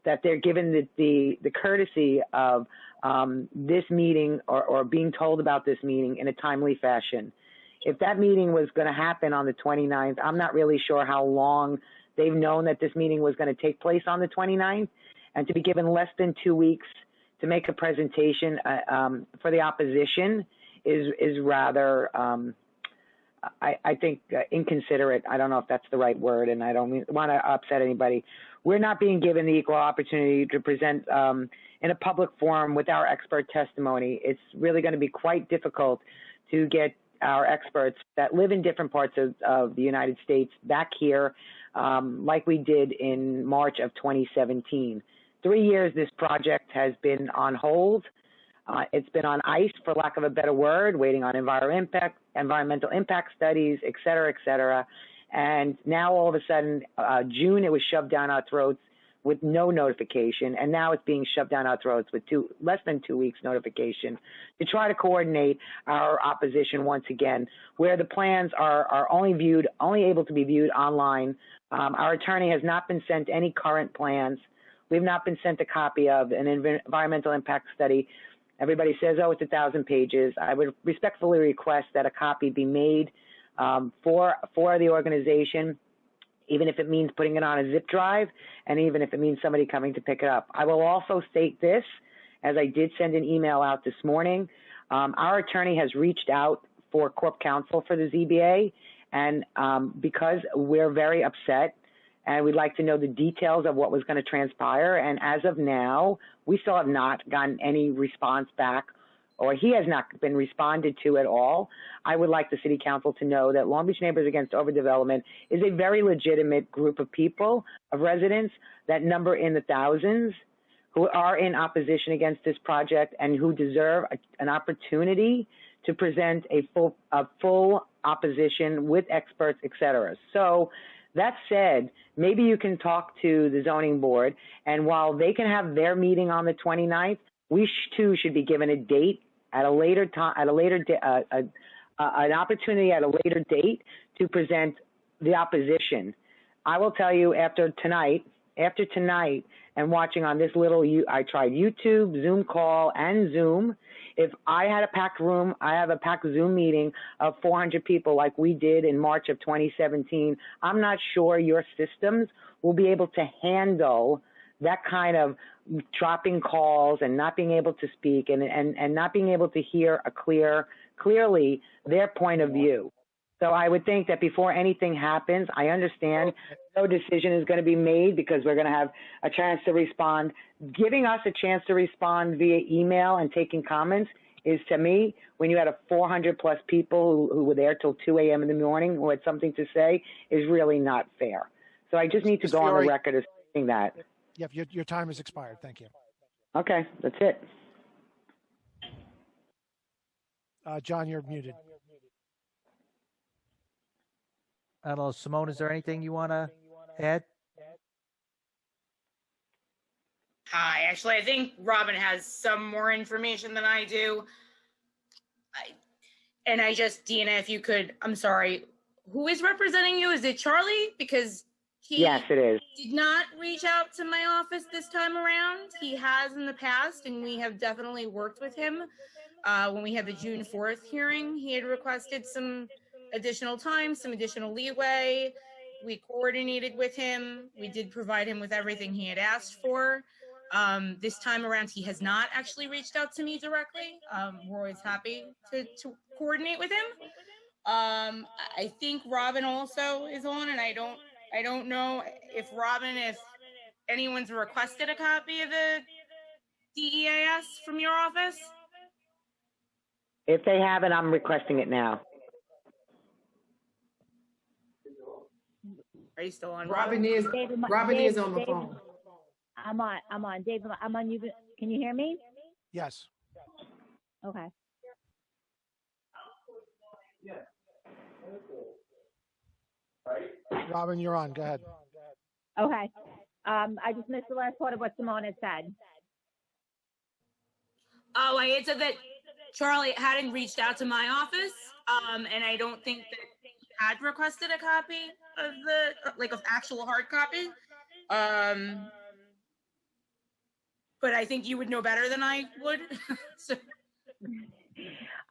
that they're given the courtesy of this meeting or being told about this meeting in a timely fashion. If that meeting was going to happen on the 29th, I'm not really sure how long they've known that this meeting was going to take place on the 29th, and to be given less than 2 weeks to make a presentation for the opposition is rather, I think, inconsiderate. I don't know if that's the right word, and I don't want to upset anybody. We're not being given the equal opportunity to present in a public forum with our expert testimony. It's really going to be quite difficult to get our experts that live in different parts of the United States back here like we did in March of 2017. 3 years this project has been on hold. It's been on ice, for lack of a better word, waiting on environmental impact studies, et cetera, et cetera. And now all of a sudden, June, it was shoved down our throats with no notification, and now it's being shoved down our throats with less than 2 weeks notification to try to coordinate our opposition once again, where the plans are only able to be viewed online. Our attorney has not been sent any current plans. We've not been sent a copy of an environmental impact study. Everybody says, oh, it's 1,000 pages. I would respectfully request that a copy be made for the organization, even if it means putting it on a zip drive, and even if it means somebody coming to pick it up. I will also state this, as I did send an email out this morning. Our attorney has reached out for corp counsel for the ZBA, and because we're very upset, and we'd like to know the details of what was going to transpire, and as of now, we still have not gotten any response back, or he has not been responded to at all. I would like the City Council to know that Long Beach Neighbors Against Overdevelopment is a very legitimate group of people, of residents, that number in the thousands, who are in opposition against this project and who deserve an opportunity to present a full opposition with experts, et cetera. So that said, maybe you can talk to the zoning board, and while they can have their meeting on the 29th, we too should be given a date at a later time, an opportunity at a later date to present the opposition. I will tell you, after tonight, and watching on this I tried YouTube, Zoom call, and Zoom. If I had a packed room, I have a packed Zoom meeting of 400 people like we did in March of 2017. I'm not sure your systems will be able to handle that kind of dropping calls and not being able to speak and not being able to hear clearly their point of view. So I would think that before anything happens, I understand no decision is going to be made because we're going to have a chance to respond. Giving us a chance to respond via email and taking comments is, to me, when you had 400 plus people who were there till 2 a.m. in the morning who had something to say, is really not fair. So I just need to go on the record as saying that. Yep, your time has expired. Thank you. Okay, that's it. John, you're muted. I don't know, Simone, is there anything you want to add? Hi. Actually, I think Robin has some more information than I do. Dina, if you could, I'm sorry, who is representing you? Is it Charlie? Because he Yes, it is. did not reach out to my office this time around. He has in the past, and we have definitely worked with him. When we had the June 4th hearing, he had requested some additional time, some additional leeway. We coordinated with him. We did provide him with everything he had asked for. This time around, he has not actually reached out to me directly. We're always happy to coordinate with him. I think Robin also is on, and I don't know if anyone's requested a copy of the DEAS from your office. If they haven't, I'm requesting it now. Are you still on? Robin is on the phone. I'm on. Dave, I'm on you. Can you hear me? Yes. Okay. Robin, you're on. Go ahead. Okay. I just missed the last part of what Simone had said. Oh, I had said that Charlie hadn't reached out to my office, and I don't think that he had requested a copy of of actual hard copy. But I think you would know better than I would. So.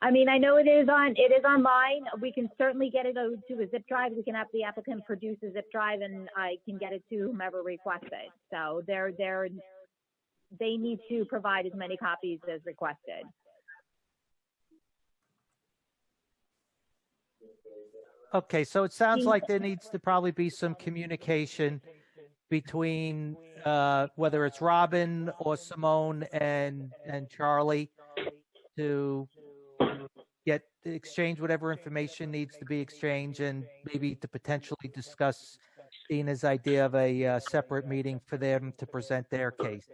I mean, I know it is online. We can certainly get it to a zip drive. We can have the applicant produce a zip drive, and I can get it to whomever requests it. So they need to provide as many copies as requested. Okay, so it sounds like there needs to probably be some communication between whether it's Robin or Simone and Charlie to exchange whatever information needs to be exchanged, and maybe to potentially discuss Dina's idea of a separate meeting for them to present their case.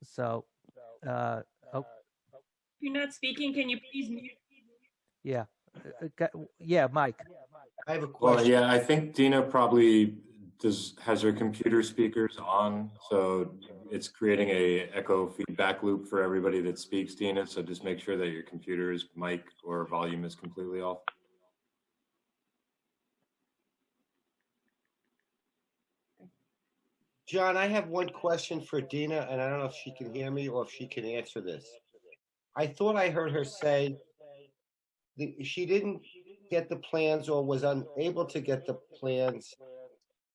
So, If you're not speaking, can you please mute? yeah. Yeah, Mike. I have a question. Well, yeah, I think Dina probably has her computer speakers on, so it's creating a echo feedback loop for everybody that speaks, Dina. So just make sure that your computer's mic or volume is completely off. John, I have one question for Dina, and I don't know if she can hear me or if she can answer this. I thought I heard her say that she didn't get the plans or was unable to get the plans.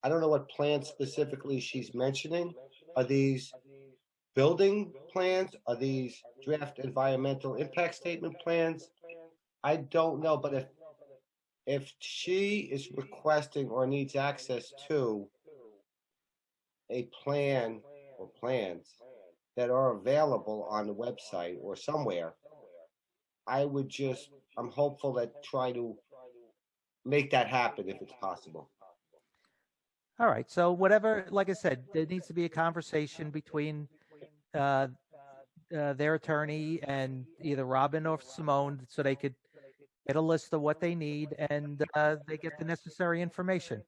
I don't know what plans specifically she's mentioning. Are these building plans? Are these draft environmental impact statement plans? I don't know, but if she is requesting or needs access to a plan or plans that are available on the website or somewhere, I'm hopeful that try to make that happen if it's possible. All right. So whatever, like I said, there needs to be a conversation between their attorney and either Robin or Simone, so they could get a list of what they need and they get the necessary information.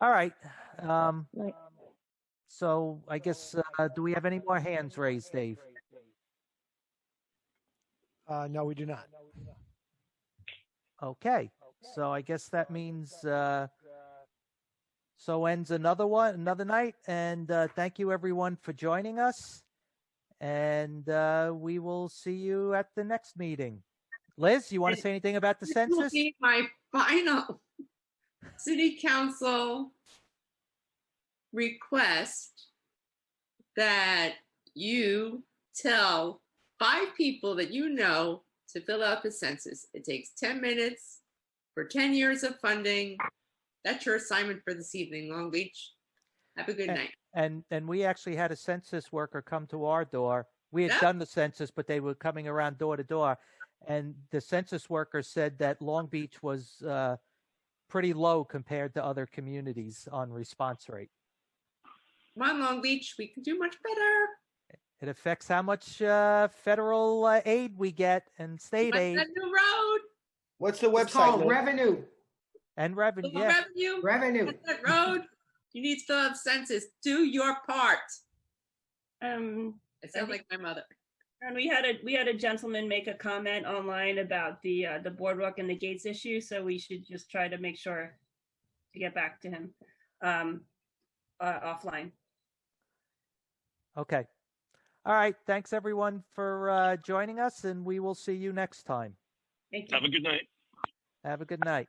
All right. So I guess, do we have any more hands raised, Dave? No, we do not. Okay. So I guess that means so ends another night. And thank you everyone for joining us. And we will see you at the next meeting. Liz, you want to say anything about the census? This will be my final city council request that you tell 5 people that you know to fill out the census. It takes 10 minutes for 10 years of funding. That's your assignment for this evening, Long Beach. Have a good night. And we actually had a census worker come to our door. We had done the census, but they were coming around door to door. And the census worker said that Long Beach was pretty low compared to other communities on response rate. Come on, Long Beach, we can do much better. It affects how much federal aid we get and state aid. What's the website? It's called revenue. And revenue, Well, yeah. Revenue. That road, you need to still have census. Do your part. It sounds like my mother. And we had a gentleman make a comment online about the boardwalk and the gates issue, so we should just try to make sure to get back to him offline. Okay. All right. Thanks everyone for joining us, and we will see you next time. Thank you. Have a good night. Have a good night.